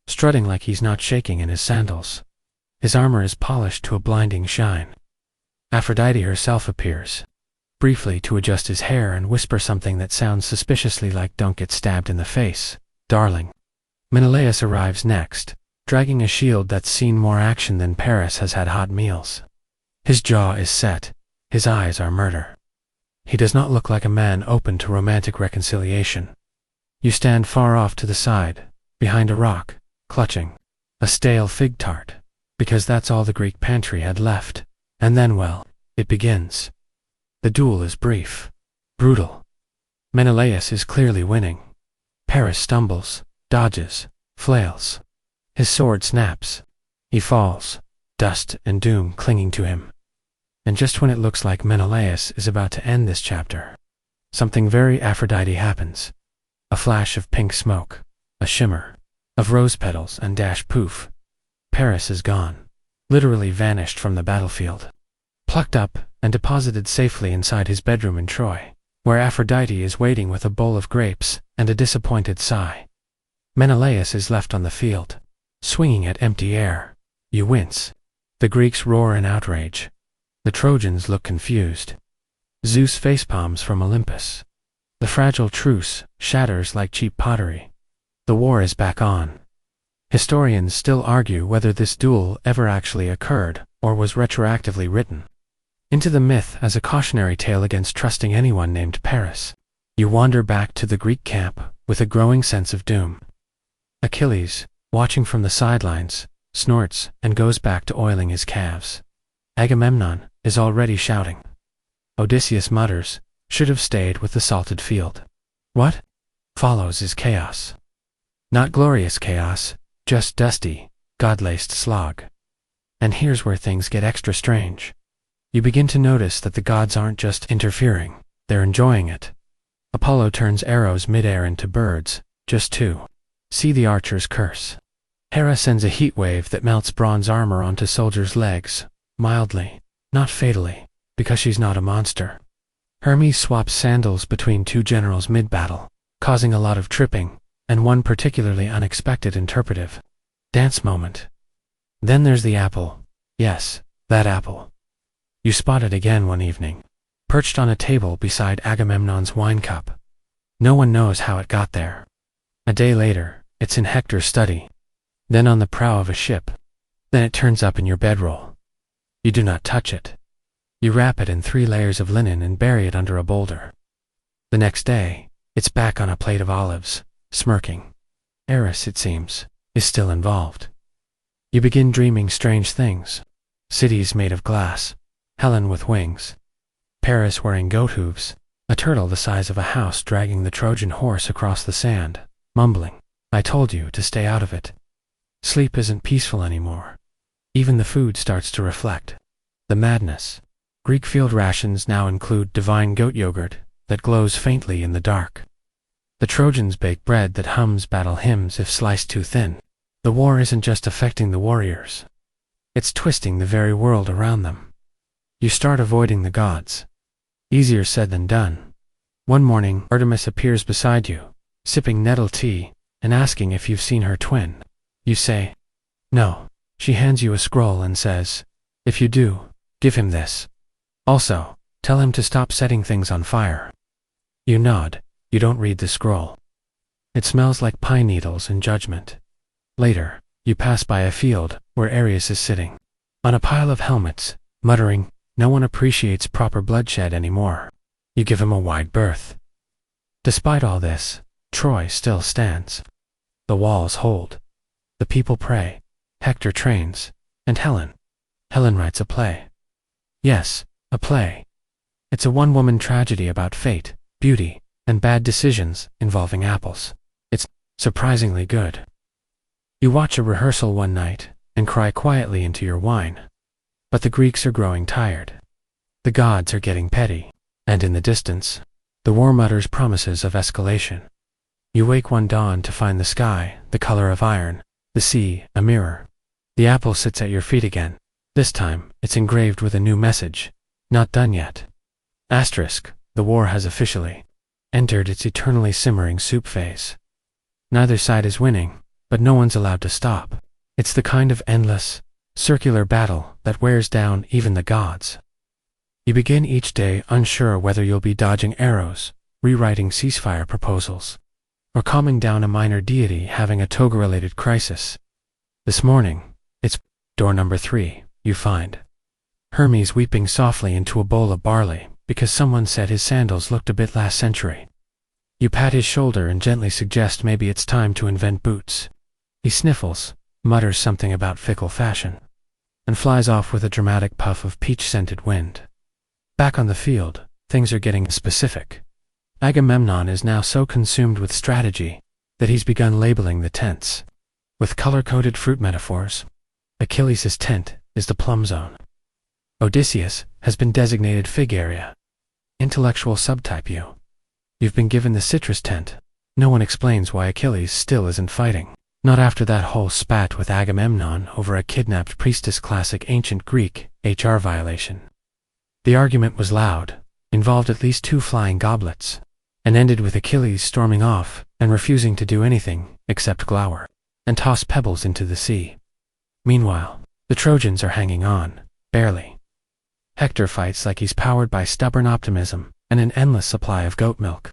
strutting like he's not shaking in his sandals. His armor is polished to a blinding shine. Aphrodite herself appears, briefly to adjust his hair and whisper something that sounds suspiciously like "Don't get stabbed in the face, darling." Menelaus arrives next, dragging a shield that's seen more action than Paris has had hot meals. His jaw is set, his eyes are murder. He does not look like a man open to romantic reconciliation. You stand far off to the side, behind a rock, clutching a stale fig tart, because that's all the Greek pantry had left, and then, well, it begins. The duel is brief, brutal. Menelaus is clearly winning. Paris stumbles, dodges, flails. His sword snaps. He falls, dust and doom clinging to him. And just when it looks like Menelaus is about to end this chapter, something very Aphrodite happens. A flash of pink smoke, a shimmer of rose petals, and dash poof. Paris is gone, literally vanished from the battlefield. Plucked up and deposited safely inside his bedroom in Troy, where Aphrodite is waiting with a bowl of grapes and a disappointed sigh. Menelaus is left on the field, swinging at empty air. You wince. The Greeks roar in outrage. The Trojans look confused. Zeus facepalms from Olympus. The fragile truce shatters like cheap pottery. The war is back on. Historians still argue whether this duel ever actually occurred or was retroactively written into the myth as a cautionary tale against trusting anyone named Paris. You wander back to the Greek camp with a growing sense of doom. Achilles, watching from the sidelines, snorts and goes back to oiling his calves. Agamemnon is already shouting. Odysseus mutters, "Should have stayed with the salted field." What follows is chaos. Not glorious chaos, just dusty, god-laced slog. And here's where things get extra strange. You begin to notice that the gods aren't just interfering, they're enjoying it. Apollo turns arrows mid-air into birds, just to see the archer's curse. Hera sends a heat wave that melts bronze armor onto soldiers' legs, mildly, not fatally, because she's not a monster. Hermes swaps sandals between two generals mid-battle, causing a lot of tripping, and one particularly unexpected interpretive dance moment. Then there's the apple. Yes, that apple. You spot it again one evening, perched on a table beside Agamemnon's wine cup. No one knows how it got there. A day later, it's in Hector's study, then on the prow of a ship, then it turns up in your bedroll. You do not touch it. You wrap it in 3 layers of linen and bury it under a boulder. The next day, it's back on a plate of olives, smirking. Eris, it seems, is still involved. You begin dreaming strange things. Cities made of glass, Helen with wings, Paris wearing goat hooves, a turtle the size of a house dragging the Trojan horse across the sand, mumbling, "I told you to stay out of it." Sleep isn't peaceful anymore. Even the food starts to reflect the madness. Greek field rations now include divine goat yogurt that glows faintly in the dark. The Trojans bake bread that hums battle hymns if sliced too thin. The war isn't just affecting the warriors. It's twisting the very world around them. You start avoiding the gods. Easier said than done. One morning, Artemis appears beside you, sipping nettle tea, and asking if you've seen her twin. You say, "No." She hands you a scroll and says, "If you do, give him this. Also, tell him to stop setting things on fire." You nod. You don't read the scroll. It smells like pine needles and judgment. Later, you pass by a field where Ares is sitting on a pile of helmets, muttering, "No one appreciates proper bloodshed anymore." You give him a wide berth. Despite all this, Troy still stands. The walls hold. The people pray. Hector trains. And Helen writes a play. Yes, a play. It's a one-woman tragedy about fate, beauty, and bad decisions involving apples. It's surprisingly good. You watch a rehearsal one night and cry quietly into your wine. But the Greeks are growing tired. The gods are getting petty. And in the distance, the war mutters promises of escalation. You wake one dawn to find the sky the color of iron, the sea a mirror. The apple sits at your feet again. This time, it's engraved with a new message. Not done yet. Asterisk, the war has officially entered its eternally simmering soup phase. Neither side is winning, but no one's allowed to stop. It's the kind of endless, circular battle that wears down even the gods. You begin each day unsure whether you'll be dodging arrows, rewriting ceasefire proposals, or calming down a minor deity having a toga-related crisis. This morning, it's door number 3, you find Hermes weeping softly into a bowl of barley because someone said his sandals looked a bit last century. You pat his shoulder and gently suggest maybe it's time to invent boots. He sniffles, mutters something about fickle fashion, and flies off with a dramatic puff of peach-scented wind. Back on the field, things are getting specific. Agamemnon is now so consumed with strategy that he's begun labeling the tents with color-coded fruit metaphors. Achilles' tent is the plum zone. Odysseus has been designated fig area. Intellectual subtype you. You've been given the citrus tent. No one explains why Achilles still isn't fighting. Not after that whole spat with Agamemnon over a kidnapped priestess. Classic ancient Greek HR violation. The argument was loud, involved at least 2 flying goblets, and ended with Achilles storming off and refusing to do anything except glower and toss pebbles into the sea. Meanwhile, the Trojans are hanging on, barely. Hector fights like he's powered by stubborn optimism and an endless supply of goat milk.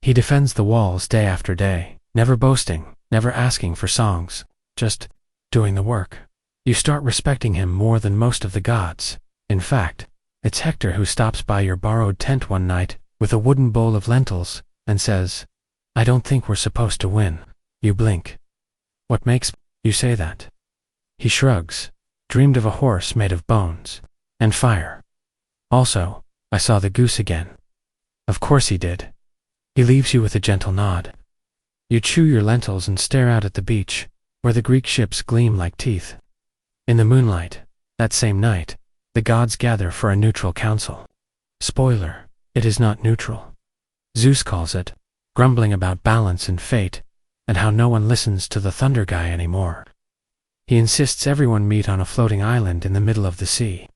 He defends the walls day after day, never boasting, never asking for songs, just doing the work. You start respecting him more than most of the gods. In fact, it's Hector who stops by your borrowed tent one night with a wooden bowl of lentils and says, "I don't think we're supposed to win." You blink. What makes you say that? He shrugs. Dreamed of a horse made of bones and fire. Also, I saw the goose again. Of course he did. He leaves you with a gentle nod. You chew your lentils and stare out at the beach, where the Greek ships gleam like teeth. In the moonlight, that same night, the gods gather for a neutral council. Spoiler, it is not neutral. Zeus calls it, grumbling about balance and fate, and how no one listens to the thunder guy anymore. He insists everyone meet on a floating island in the middle of the sea.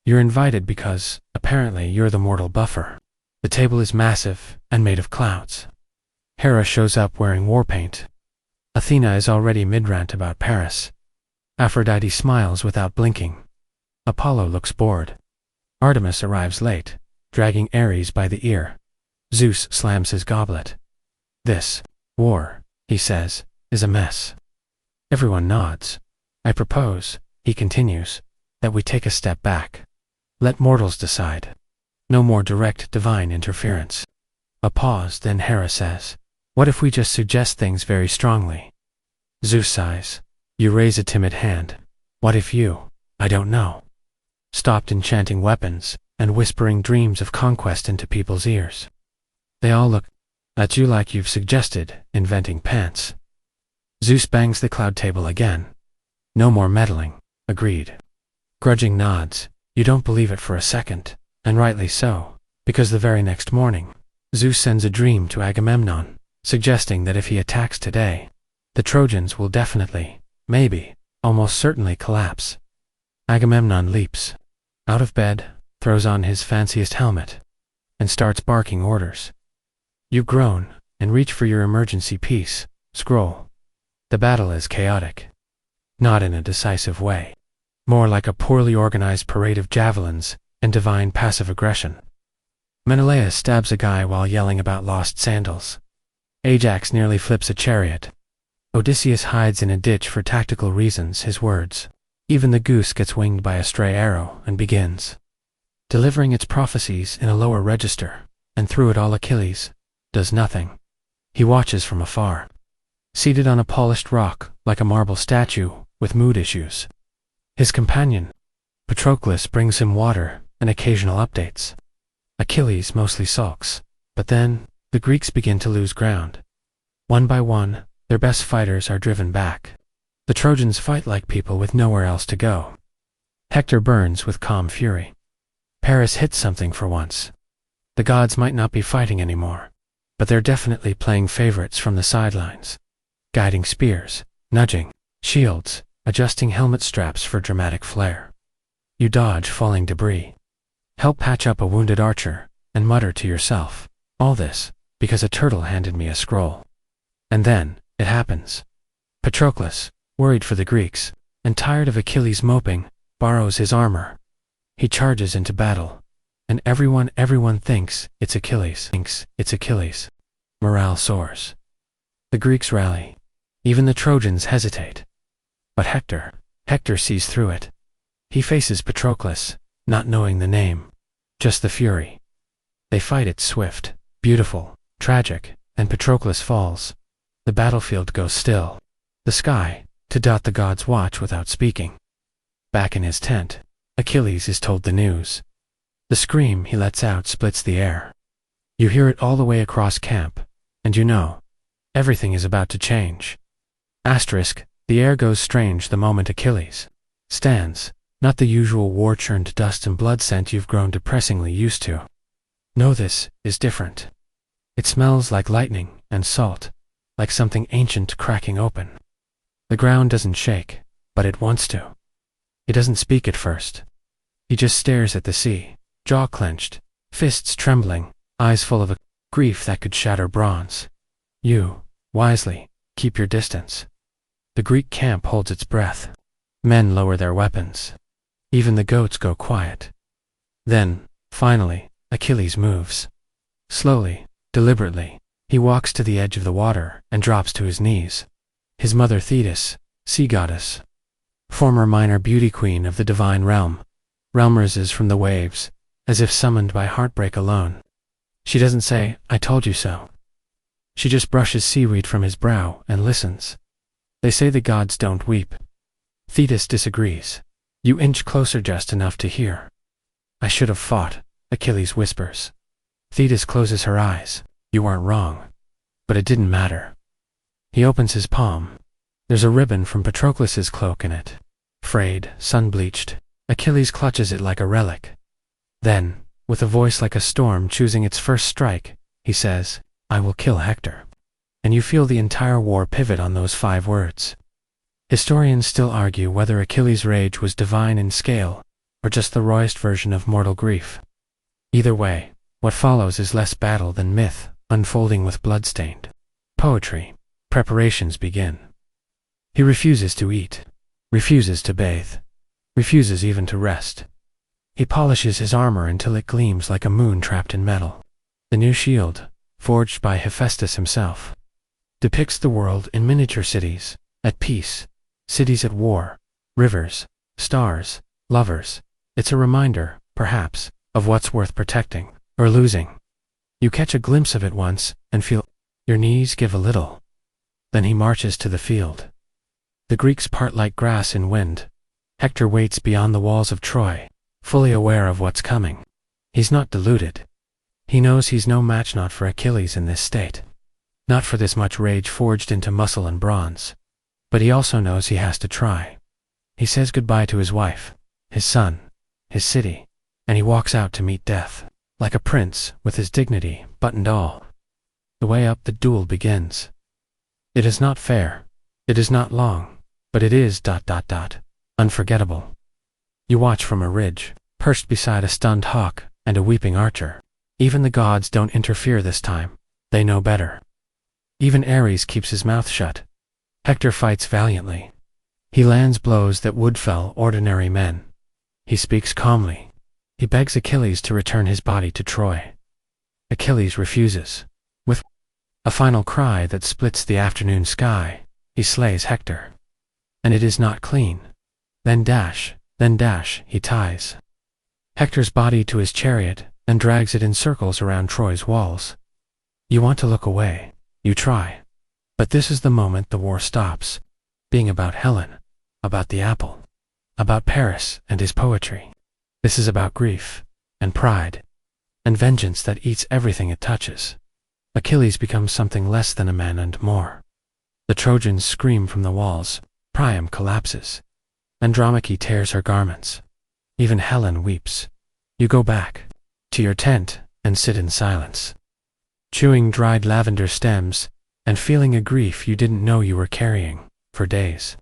You're invited because, apparently, you're the mortal buffer. The table is massive and made of clouds. Hera shows up wearing war paint. Athena is already mid-rant about Paris. Aphrodite smiles without blinking. Apollo looks bored. Artemis arrives late, dragging Ares by the ear. Zeus slams his goblet. This war, he says, is a mess. Everyone nods. I propose, he continues, that we take a step back. Let mortals decide. No more direct divine interference. A pause, then Hera says, what if we just suggest things very strongly? Zeus sighs. You raise a timid hand. What if you, I don't know, stopped enchanting weapons and whispering dreams of conquest into people's ears? They all look at you like you've suggested inventing pants. Zeus bangs the cloud table again. No more meddling, agreed. Grudging nods. You don't believe it for a second, and rightly so, because the very next morning, Zeus sends a dream to Agamemnon, suggesting that if he attacks today, the Trojans will definitely, maybe, almost certainly collapse. Agamemnon leaps out of bed, throws on his fanciest helmet, and starts barking orders. You groan and reach for your emergency piece, scroll. The battle is chaotic. Not in a decisive way. More like a poorly organized parade of javelins and divine passive aggression. Menelaus stabs a guy while yelling about lost sandals. Ajax nearly flips a chariot. Odysseus hides in a ditch for tactical reasons, his words. Even the goose gets winged by a stray arrow and begins delivering its prophecies in a lower register, and through it all Achilles does nothing. He watches from afar, seated on a polished rock like a marble statue with mood issues. His companion, Patroclus, brings him water and occasional updates. Achilles mostly sulks, but then the Greeks begin to lose ground. One by one, their best fighters are driven back. The Trojans fight like people with nowhere else to go. Hector burns with calm fury. Paris hits something for once. The gods might not be fighting anymore, but they're definitely playing favorites from the sidelines, guiding spears, nudging shields, adjusting helmet straps for dramatic flair. You dodge falling debris, help patch up a wounded archer, and mutter to yourself, all this because a turtle handed me a scroll. And then, it happens. Patroclus, worried for the Greeks, and tired of Achilles moping, borrows his armor. He charges into battle, and everyone thinks it's Achilles. Morale soars. The Greeks rally. Even the Trojans hesitate. But Hector sees through it. He faces Patroclus, not knowing the name, just the fury. They fight it swift, beautiful, tragic, and Patroclus falls. The battlefield goes still. The sky, to dot the gods, watch without speaking. Back in his tent, Achilles is told the news. The scream he lets out splits the air. You hear it all the way across camp, and you know, everything is about to change. Asterisk, the air goes strange the moment Achilles stands, not the usual war-churned dust and blood scent you've grown depressingly used to. No, this is different. It smells like lightning and salt, like something ancient cracking open. The ground doesn't shake, but it wants to. He doesn't speak at first. He just stares at the sea, jaw clenched, fists trembling, eyes full of a grief that could shatter bronze. You, wisely, keep your distance. The Greek camp holds its breath. Men lower their weapons. Even the goats go quiet. Then, finally, Achilles moves. Slowly, deliberately, he walks to the edge of the water and drops to his knees. His mother Thetis, sea goddess, former minor beauty queen of the divine realm, rises from the waves, as if summoned by heartbreak alone. She doesn't say, "I told you so." She just brushes seaweed from his brow and listens. They say the gods don't weep. Thetis disagrees. You inch closer just enough to hear. "I should have fought," Achilles whispers. Thetis closes her eyes. "You aren't wrong. But it didn't matter." He opens his palm. There's a ribbon from Patroclus's cloak in it. Frayed, sun-bleached, Achilles clutches it like a relic. Then, with a voice like a storm choosing its first strike, he says, "I will kill Hector." And you feel the entire war pivot on those 5 words. Historians still argue whether Achilles' rage was divine in scale, or just the rawest version of mortal grief. Either way, what follows is less battle than myth, unfolding with blood-stained poetry. Preparations begin. He refuses to eat, refuses to bathe, refuses even to rest. He polishes his armor until it gleams like a moon trapped in metal. The new shield, forged by Hephaestus himself, depicts the world in miniature cities, at peace, cities at war, rivers, stars, lovers. It's a reminder, perhaps, of what's worth protecting, or losing. You catch a glimpse of it once, and feel your knees give a little. Then he marches to the field. The Greeks part like grass in wind. Hector waits beyond the walls of Troy, fully aware of what's coming. He's not deluded. He knows he's no match not for Achilles in this state. Not for this much rage forged into muscle and bronze. But he also knows he has to try. He says goodbye to his wife, his son, his city, and he walks out to meet death, like a prince, with his dignity buttoned all. The way up the duel begins. It is not fair. It is not long, but it is ... unforgettable. You watch from a ridge, perched beside a stunned hawk and a weeping archer. Even the gods don't interfere this time. They know better. Even Ares keeps his mouth shut. Hector fights valiantly. He lands blows that would fell ordinary men. He speaks calmly. He begs Achilles to return his body to Troy. Achilles refuses. With a final cry that splits the afternoon sky, he slays Hector. And it is not clean. Then dash, he ties Hector's body to his chariot and drags it in circles around Troy's walls. You want to look away. You try. But this is the moment the war stops, being about Helen, about the apple, about Paris and his poetry. This is about grief, and pride, and vengeance that eats everything it touches. Achilles becomes something less than a man and more. The Trojans scream from the walls, Priam collapses, Andromache tears her garments. Even Helen weeps. You go back to your tent and sit in silence, chewing dried lavender stems, and feeling a grief you didn't know you were carrying for days.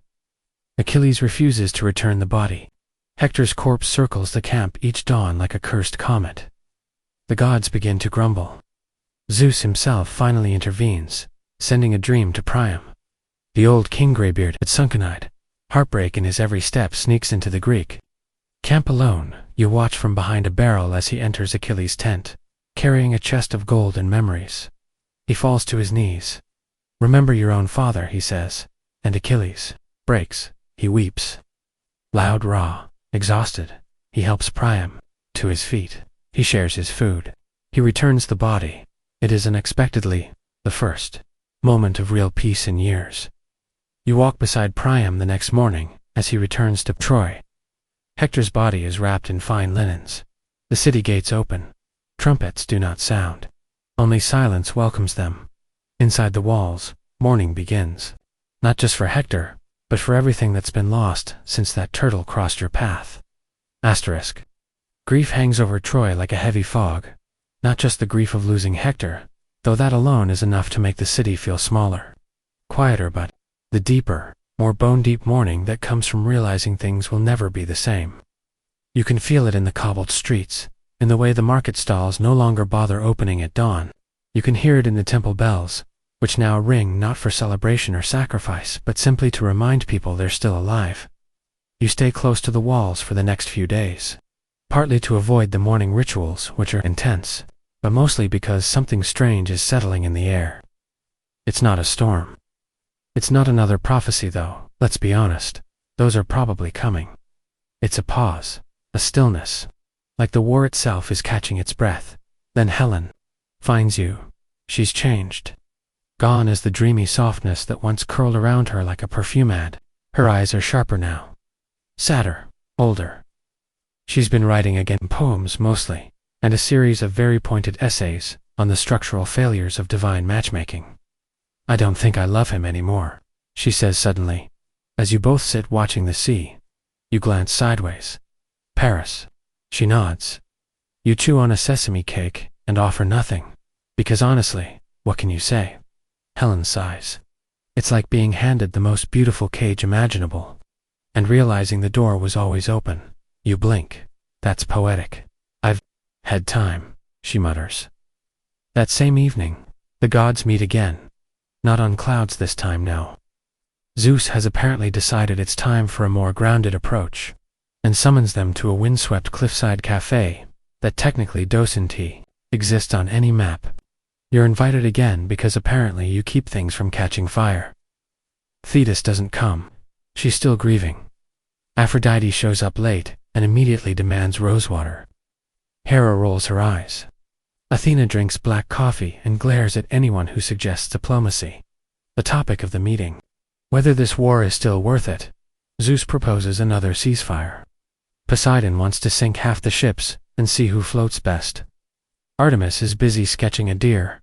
Achilles refuses to return the body. Hector's corpse circles the camp each dawn like a cursed comet. The gods begin to grumble. Zeus himself finally intervenes, sending a dream to Priam. The old king graybeard at sunken-eyed, heartbreak in his every step, sneaks into the Greek camp alone. You watch from behind a barrel as he enters Achilles' tent, carrying a chest of gold and memories. He falls to his knees. Remember your own father, he says, and Achilles breaks. He weeps. Loud, raw, exhausted, he helps Priam to his feet. He shares his food. He returns the body. It is unexpectedly the first moment of real peace in years. You walk beside Priam the next morning as he returns to Troy. Hector's body is wrapped in fine linens. The city gates open. Trumpets do not sound. Only silence welcomes them. Inside the walls, mourning begins. Not just for Hector, but for everything that's been lost since that turtle crossed your path. Asterisk. Grief hangs over Troy like a heavy fog. Not just the grief of losing Hector, though that alone is enough to make the city feel smaller, quieter, but the deeper, more bone-deep mourning that comes from realizing things will never be the same. You can feel it in the cobbled streets, in the way the market stalls no longer bother opening at dawn. You can hear it in the temple bells, which now ring not for celebration or sacrifice, but simply to remind people they're still alive. You stay close to the walls for the next few days, partly to avoid the morning rituals, which are intense, but mostly because something strange is settling in the air. It's not a storm. It's not another prophecy, though, let's be honest. Those are probably coming. It's a pause, a stillness, like the war itself is catching its breath. Then Helen finds you. She's changed. Gone is the dreamy softness that once curled around her like a perfume ad. Her eyes are sharper now. Sadder, older. She's been writing again, poems mostly, and a series of very pointed essays on the structural failures of divine matchmaking. I don't think I love him anymore, she says suddenly, as you both sit watching the sea. You glance sideways. Paris. She nods. You chew on a sesame cake and offer nothing, because honestly, what can you say? Helen sighs. It's like being handed the most beautiful cage imaginable, and realizing the door was always open. You blink. That's poetic. I've had time, she mutters. That same evening, the gods meet again. Not on clouds this time now. Zeus has apparently decided it's time for a more grounded approach, and summons them to a windswept cliffside cafe that technically doesn't exist on any map. You're invited again because apparently you keep things from catching fire. Thetis doesn't come. She's still grieving. Aphrodite shows up late and immediately demands rosewater. Hera rolls her eyes. Athena drinks black coffee and glares at anyone who suggests diplomacy. The topic of the meeting: whether this war is still worth it. Zeus proposes another ceasefire. Poseidon wants to sink half the ships and see who floats best. Artemis is busy sketching a deer.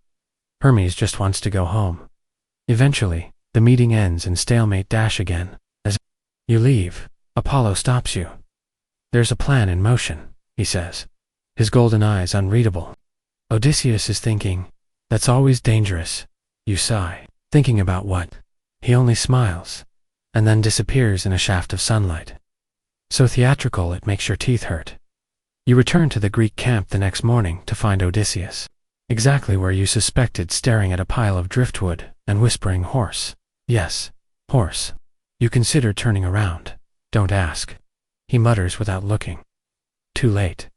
Hermes just wants to go home. Eventually, the meeting ends in stalemate again. As you leave, Apollo stops you. There's a plan in motion, he says, his golden eyes unreadable. Odysseus is thinking, that's always dangerous. You sigh, thinking about what? He only smiles, and then disappears in a shaft of sunlight. So theatrical it makes your teeth hurt. You return to the Greek camp the next morning to find Odysseus, exactly where you suspected, staring at a pile of driftwood and whispering horse. Yes, horse. You consider turning around. Don't ask. He mutters without looking. Too late.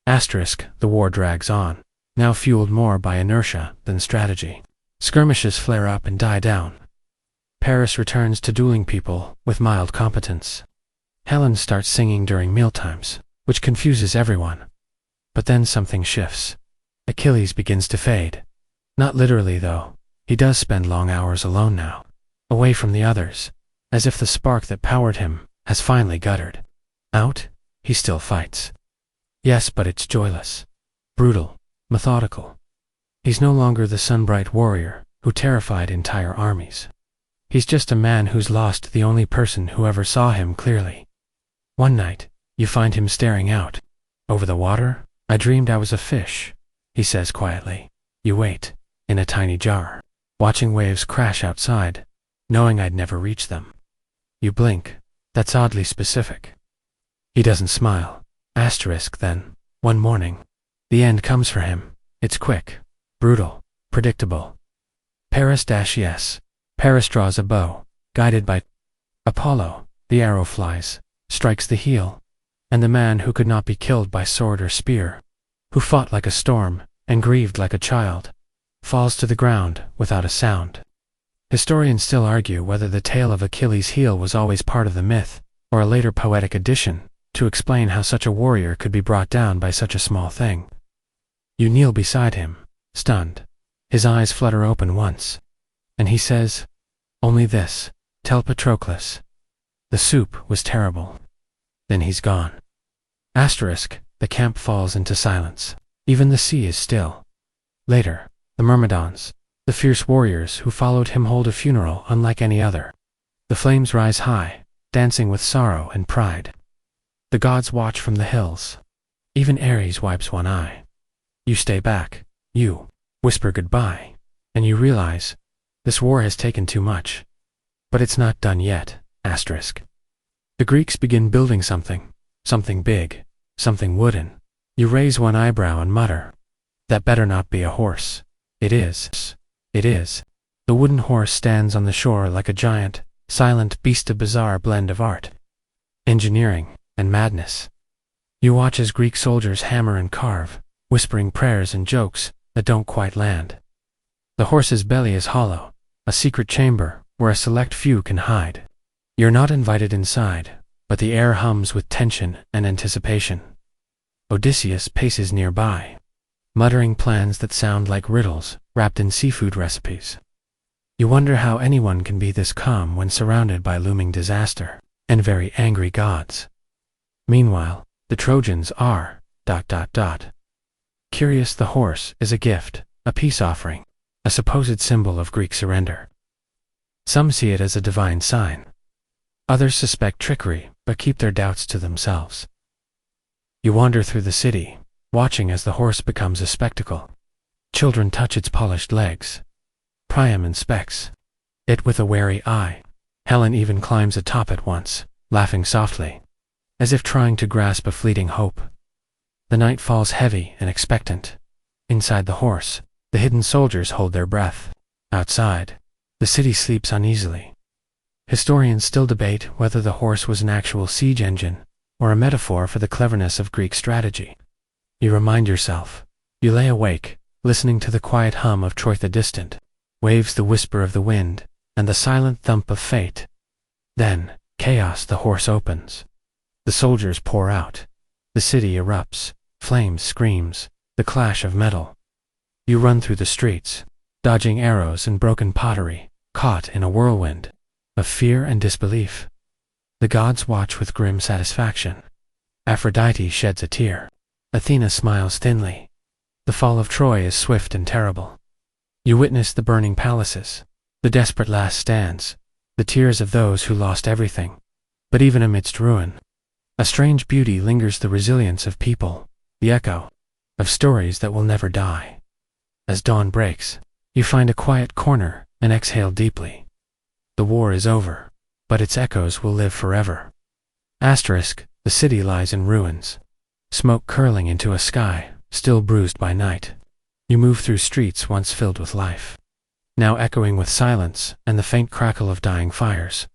The war drags on, now fueled more by inertia than strategy. Skirmishes flare up and die down. Paris returns to dueling people with mild competence. Helen starts singing during mealtimes, which confuses everyone. But then something shifts. Achilles begins to fade. Not literally, though. He does spend long hours alone now, away from the others, as if the spark that powered him has finally guttered out. He still fights. Yes, but it's joyless, brutal, methodical. He's no longer the sunbright warrior who terrified entire armies. He's just a man who's lost the only person who ever saw him clearly. One night, you find him staring out over the water. I dreamed I was a fish, he says quietly. You wait, in a tiny jar, watching waves crash outside, knowing I'd never reach them. You blink. That's oddly specific. He doesn't smile. Then, one morning, the end comes for him. It's quick, brutal, predictable. Paris draws a bow, guided by Apollo. The arrow flies, strikes the heel, and the man who could not be killed by sword or spear, who fought like a storm and grieved like a child, falls to the ground without a sound. Historians still argue whether the tale of Achilles' heel was always part of the myth, or a later poetic addition to explain how such a warrior could be brought down by such a small thing. You kneel beside him, stunned. His eyes flutter open once, and he says, "Only this, tell Patroclus. The soup was terrible." Then he's gone. The camp falls into silence. Even the sea is still. Later, the Myrmidons, the fierce warriors who followed him, hold a funeral unlike any other. The flames rise high, dancing with sorrow and pride. The gods watch from the hills. Even Ares wipes one eye. You stay back. You whisper goodbye, and you realize this war has taken too much. But it's not done yet. The Greeks begin building something big, something wooden. You raise one eyebrow and mutter, "That better not be a horse." It is. It is. The wooden horse stands on the shore like a giant, silent beast, a bizarre blend of art, engineering, and madness. You watch as Greek soldiers hammer and carve, whispering prayers and jokes that don't quite land. The horse's belly is hollow, a secret chamber where a select few can hide. You're not invited inside, but the air hums with tension and anticipation. Odysseus paces nearby, muttering plans that sound like riddles wrapped in seafood recipes. You wonder how anyone can be this calm when surrounded by looming disaster and very angry gods. Meanwhile, the Trojans are ... Curious, the horse is a gift, a peace offering, a supposed symbol of Greek surrender. Some see it as a divine sign. Others suspect trickery, but keep their doubts to themselves. You wander through the city, watching as the horse becomes a spectacle. Children touch its polished legs. Priam inspects. it with a wary eye. Helen even climbs atop it once, laughing softly, as if trying to grasp a fleeting hope. The night falls heavy and expectant. Inside the horse, the hidden soldiers hold their breath. Outside, the city sleeps uneasily. Historians still debate whether the horse was an actual siege engine or a metaphor for the cleverness of Greek strategy. You remind yourself. You lay awake, listening to the quiet hum of Troy the distant, waves the whisper of the wind, and the silent thump of fate. Then, chaos, the horse opens. The soldiers pour out. The city erupts, flames, screams, the clash of metal. You run through the streets, dodging arrows and broken pottery, caught in a whirlwind of fear and disbelief. The gods watch with grim satisfaction. Aphrodite sheds a tear. Athena smiles thinly. The fall of Troy is swift and terrible. You witness the burning palaces, the desperate last stands, the tears of those who lost everything. But even amidst ruin, a strange beauty lingers, the resilience of people, the echo of stories that will never die. As dawn breaks, you find a quiet corner and exhale deeply. The war is over, but its echoes will live forever. Asterisk, the city lies in ruins, smoke curling into a sky still bruised by night. You move through streets once filled with life, now echoing with silence and the faint crackle of dying fires.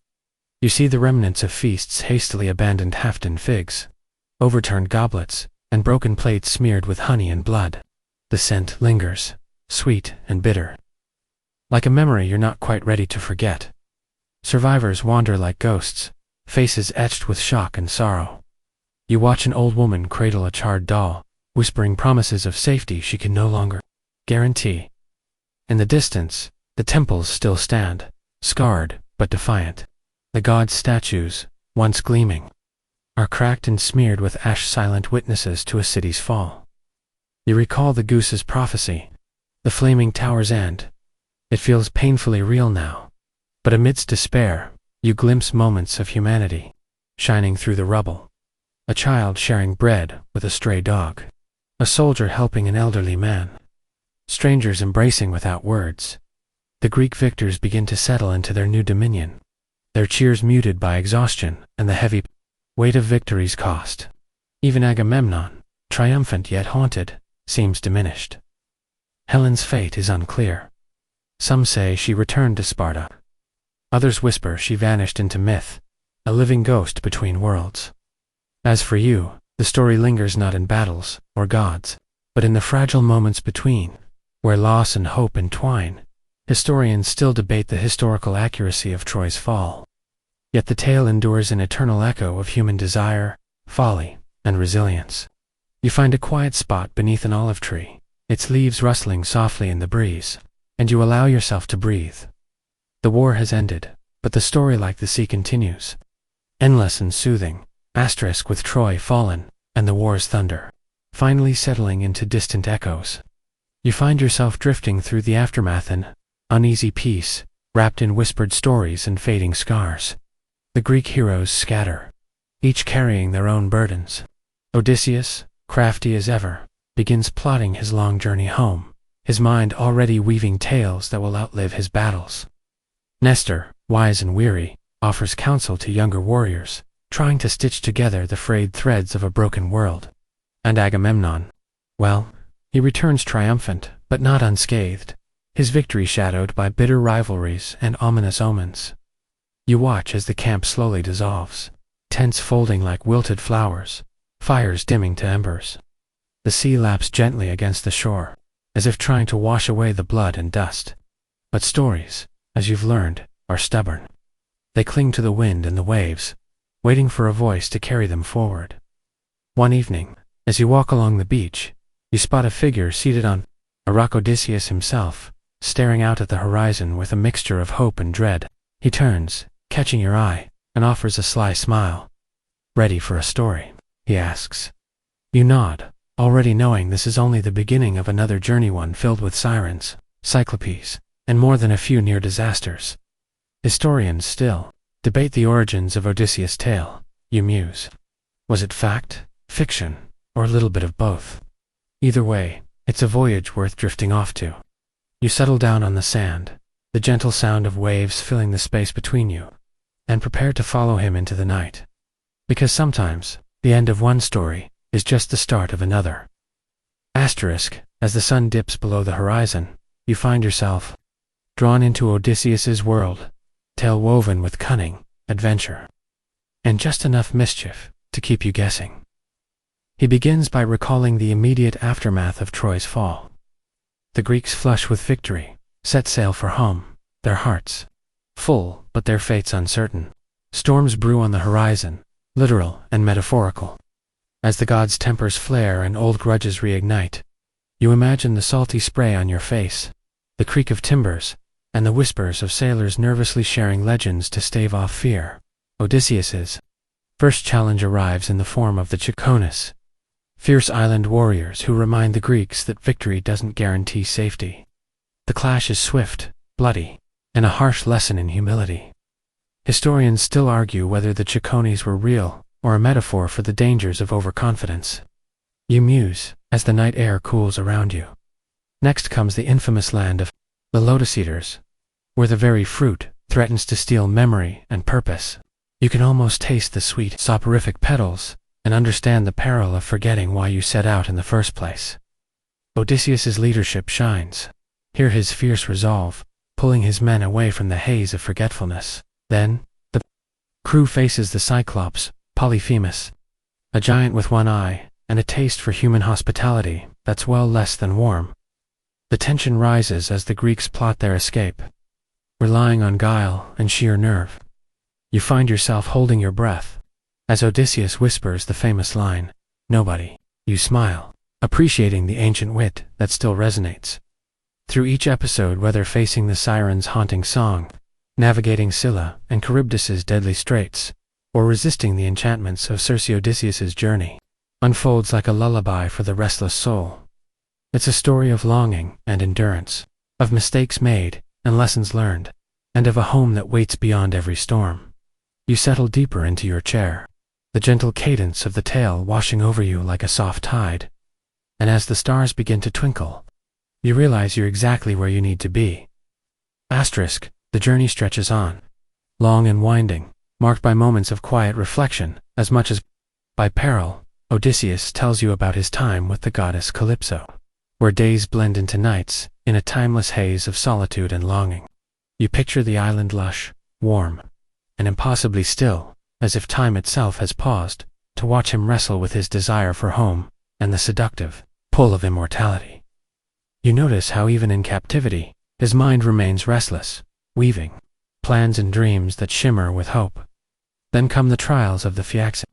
You see the remnants of feasts, hastily abandoned Haften figs, overturned goblets, and broken plates smeared with honey and blood. The scent lingers, sweet and bitter, like a memory you're not quite ready to forget. Survivors wander like ghosts, faces etched with shock and sorrow. You watch an old woman cradle a charred doll, whispering promises of safety she can no longer guarantee. In the distance, the temples still stand, scarred but defiant. The gods' statues, once gleaming, are cracked and smeared with ash, silent witnesses to a city's fall. You recall the goose's prophecy, the flaming tower's end. It feels painfully real now. But amidst despair, you glimpse moments of humanity, shining through the rubble. A child sharing bread with a stray dog. A soldier helping an elderly man. Strangers embracing without words. The Greek victors begin to settle into their new dominion, their cheers muted by exhaustion and the heavy weight of victory's cost. Even Agamemnon, triumphant yet haunted, seems diminished. Helen's fate is unclear. Some say she returned to Sparta. Others whisper she vanished into myth, a living ghost between worlds. As for you, the story lingers not in battles or gods, but in the fragile moments between, where loss and hope entwine. Historians still debate the historical accuracy of Troy's fall. Yet the tale endures an eternal echo of human desire, folly, and resilience. You find a quiet spot beneath an olive tree, its leaves rustling softly in the breeze, and you allow yourself to breathe. The war has ended, but the story, like the sea, continues. Endless and soothing, asterisk, with Troy fallen, and the war's thunder finally settling into distant echoes. You find yourself drifting through the aftermath in uneasy peace, wrapped in whispered stories and fading scars. The Greek heroes scatter, each carrying their own burdens. Odysseus, crafty as ever, begins plotting his long journey home, his mind already weaving tales that will outlive his battles. Nestor, wise and weary, offers counsel to younger warriors, trying to stitch together the frayed threads of a broken world. And Agamemnon, well, he returns triumphant, but not unscathed, his victory shadowed by bitter rivalries and ominous omens. You watch as the camp slowly dissolves, tents folding like wilted flowers, fires dimming to embers. The sea laps gently against the shore, as if trying to wash away the blood and dust. But stories, as you've learned, are stubborn. They cling to the wind and the waves, waiting for a voice to carry them forward. One evening, as you walk along the beach, you spot a figure seated on a rock, Odysseus himself, staring out at the horizon with a mixture of hope and dread. He turns, catching your eye, and offers a sly smile. "Ready for a story?" he asks. You nod, already knowing this is only the beginning of another journey, one filled with sirens, cyclopes, and more than a few near disasters. Historians still debate the origins of Odysseus' tale. You muse. Was it fact, fiction, or a little bit of both? Either way, it's a voyage worth drifting off to. You settle down on the sand, the gentle sound of waves filling the space between you, and prepare to follow him into the night. Because sometimes, the end of one story is just the start of another. Asterisk, as the sun dips below the horizon, you find yourself drawn into Odysseus's world, tale woven with cunning, adventure, and just enough mischief to keep you guessing. He begins by recalling the immediate aftermath of Troy's fall. The Greeks, flush with victory, set sail for home, their hearts full, but their fates uncertain. Storms brew on the horizon, literal and metaphorical. As the gods' tempers flare and old grudges reignite, you imagine the salty spray on your face, the creak of timbers, and the whispers of sailors nervously sharing legends to stave off fear. Odysseus's first challenge arrives in the form of the Chaconis, fierce island warriors who remind the Greeks that victory doesn't guarantee safety. The clash is swift, bloody, and a harsh lesson in humility. Historians still argue whether the Chaconis were real or a metaphor for the dangers of overconfidence. You muse as the night air cools around you. Next comes the infamous land of the Lotus Eaters, where the very fruit threatens to steal memory and purpose. You can almost taste the sweet, soporific petals and understand the peril of forgetting why you set out in the first place. Odysseus's leadership shines. Hear his fierce resolve, pulling his men away from the haze of forgetfulness. Then, the crew faces the Cyclops, Polyphemus, a giant with one eye and a taste for human hospitality that's well less than warm. The tension rises as the Greeks plot their escape, relying on guile and sheer nerve. You find yourself holding your breath as Odysseus whispers the famous line, "Nobody." You smile, appreciating the ancient wit that still resonates. Through each episode, whether facing the Siren's haunting song, navigating Scylla and Charybdis's deadly straits, or resisting the enchantments of Circe, Odysseus's journey unfolds like a lullaby for the restless soul. It's a story of longing and endurance, of mistakes made and lessons learned, and of a home that waits beyond every storm. You settle deeper into your chair, the gentle cadence of the tale washing over you like a soft tide, and as the stars begin to twinkle, you realize you're exactly where you need to be. Asterisk, the journey stretches on, long and winding, marked by moments of quiet reflection as much as by peril. Odysseus tells you about his time with the goddess Calypso, where days blend into nights in a timeless haze of solitude and longing. You picture the island lush, warm, and impossibly still, as if time itself has paused to watch him wrestle with his desire for home and the seductive pull of immortality. You notice how even in captivity, his mind remains restless, weaving plans and dreams that shimmer with hope. Then come the trials of the Phaeacians,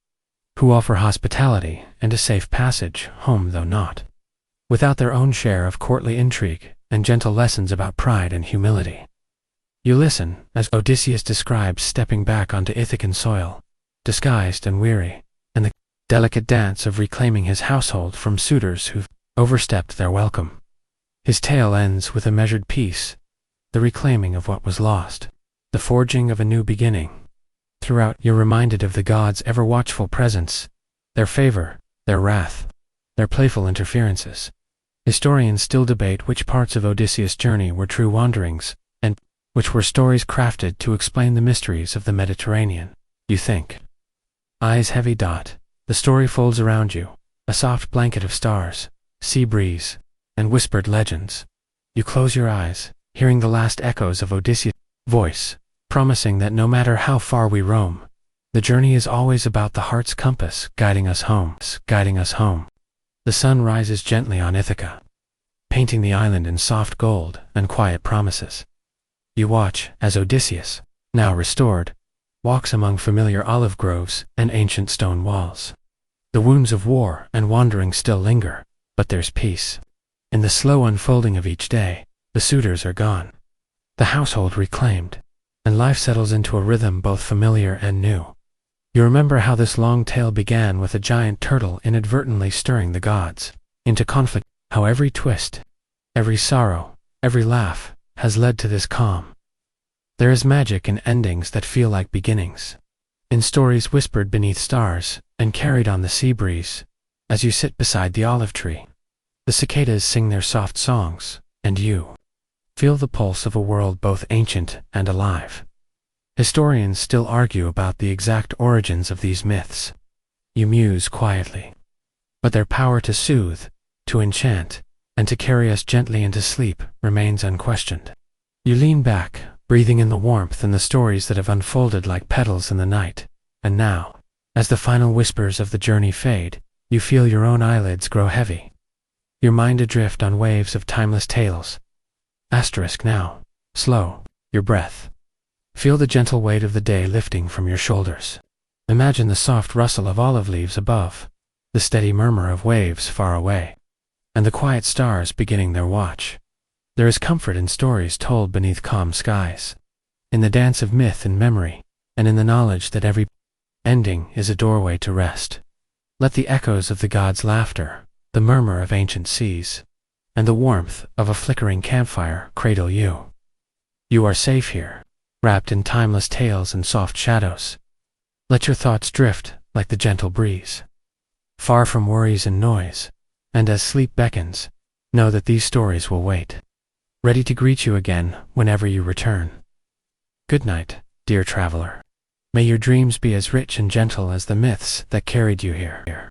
who offer hospitality and a safe passage home, though not without their own share of courtly intrigue and gentle lessons about pride and humility. You listen as Odysseus describes stepping back onto Ithacan soil, disguised and weary, and the delicate dance of reclaiming his household from suitors who've overstepped their welcome. His tale ends with a measured peace, the reclaiming of what was lost, the forging of a new beginning. Throughout, you're reminded of the gods' ever-watchful presence, their favor, their wrath, their playful interferences. Historians still debate which parts of Odysseus' journey were true wanderings, and which were stories crafted to explain the mysteries of the Mediterranean. You think. Eyes heavy. The story folds around you, a soft blanket of stars, sea breeze, and whispered legends. You close your eyes, hearing the last echoes of Odysseus' voice, promising that no matter how far we roam, the journey is always about the heart's compass guiding us home. The sun rises gently on Ithaca, painting the island in soft gold and quiet promises. You watch as Odysseus, now restored, walks among familiar olive groves and ancient stone walls. The wounds of war and wandering still linger, but there's peace. In the slow unfolding of each day, the suitors are gone, the household reclaimed, and life settles into a rhythm both familiar and new. You remember how this long tale began with a giant turtle inadvertently stirring the gods into conflict, how every twist, every sorrow, every laugh has led to this calm. There is magic in endings that feel like beginnings, in stories whispered beneath stars and carried on the sea breeze. As you sit beside the olive tree, the cicadas sing their soft songs, and you Feel the pulse of a world both ancient and alive. Historians still argue about the exact origins of these myths. You muse quietly. But their power to soothe, to enchant, and to carry us gently into sleep remains unquestioned. You lean back, breathing in the warmth and the stories that have unfolded like petals in the night, and now, as the final whispers of the journey fade, you feel your own eyelids grow heavy. Your mind adrift on waves of timeless tales. Asterisk now. Slow your breath. Feel the gentle weight of the day lifting from your shoulders. Imagine the soft rustle of olive leaves above, the steady murmur of waves far away, and the quiet stars beginning their watch. There is comfort in stories told beneath calm skies, in the dance of myth and memory, and in the knowledge that every ending is a doorway to rest. Let the echoes of the gods' laughter, the murmur of ancient seas, and the warmth of a flickering campfire cradle you. You are safe here, wrapped in timeless tales and soft shadows. Let your thoughts drift like the gentle breeze, far from worries and noise, and as sleep beckons, know that these stories will wait, ready to greet you again whenever you return. Good night, dear traveler. May your dreams be as rich and gentle as the myths that carried you here.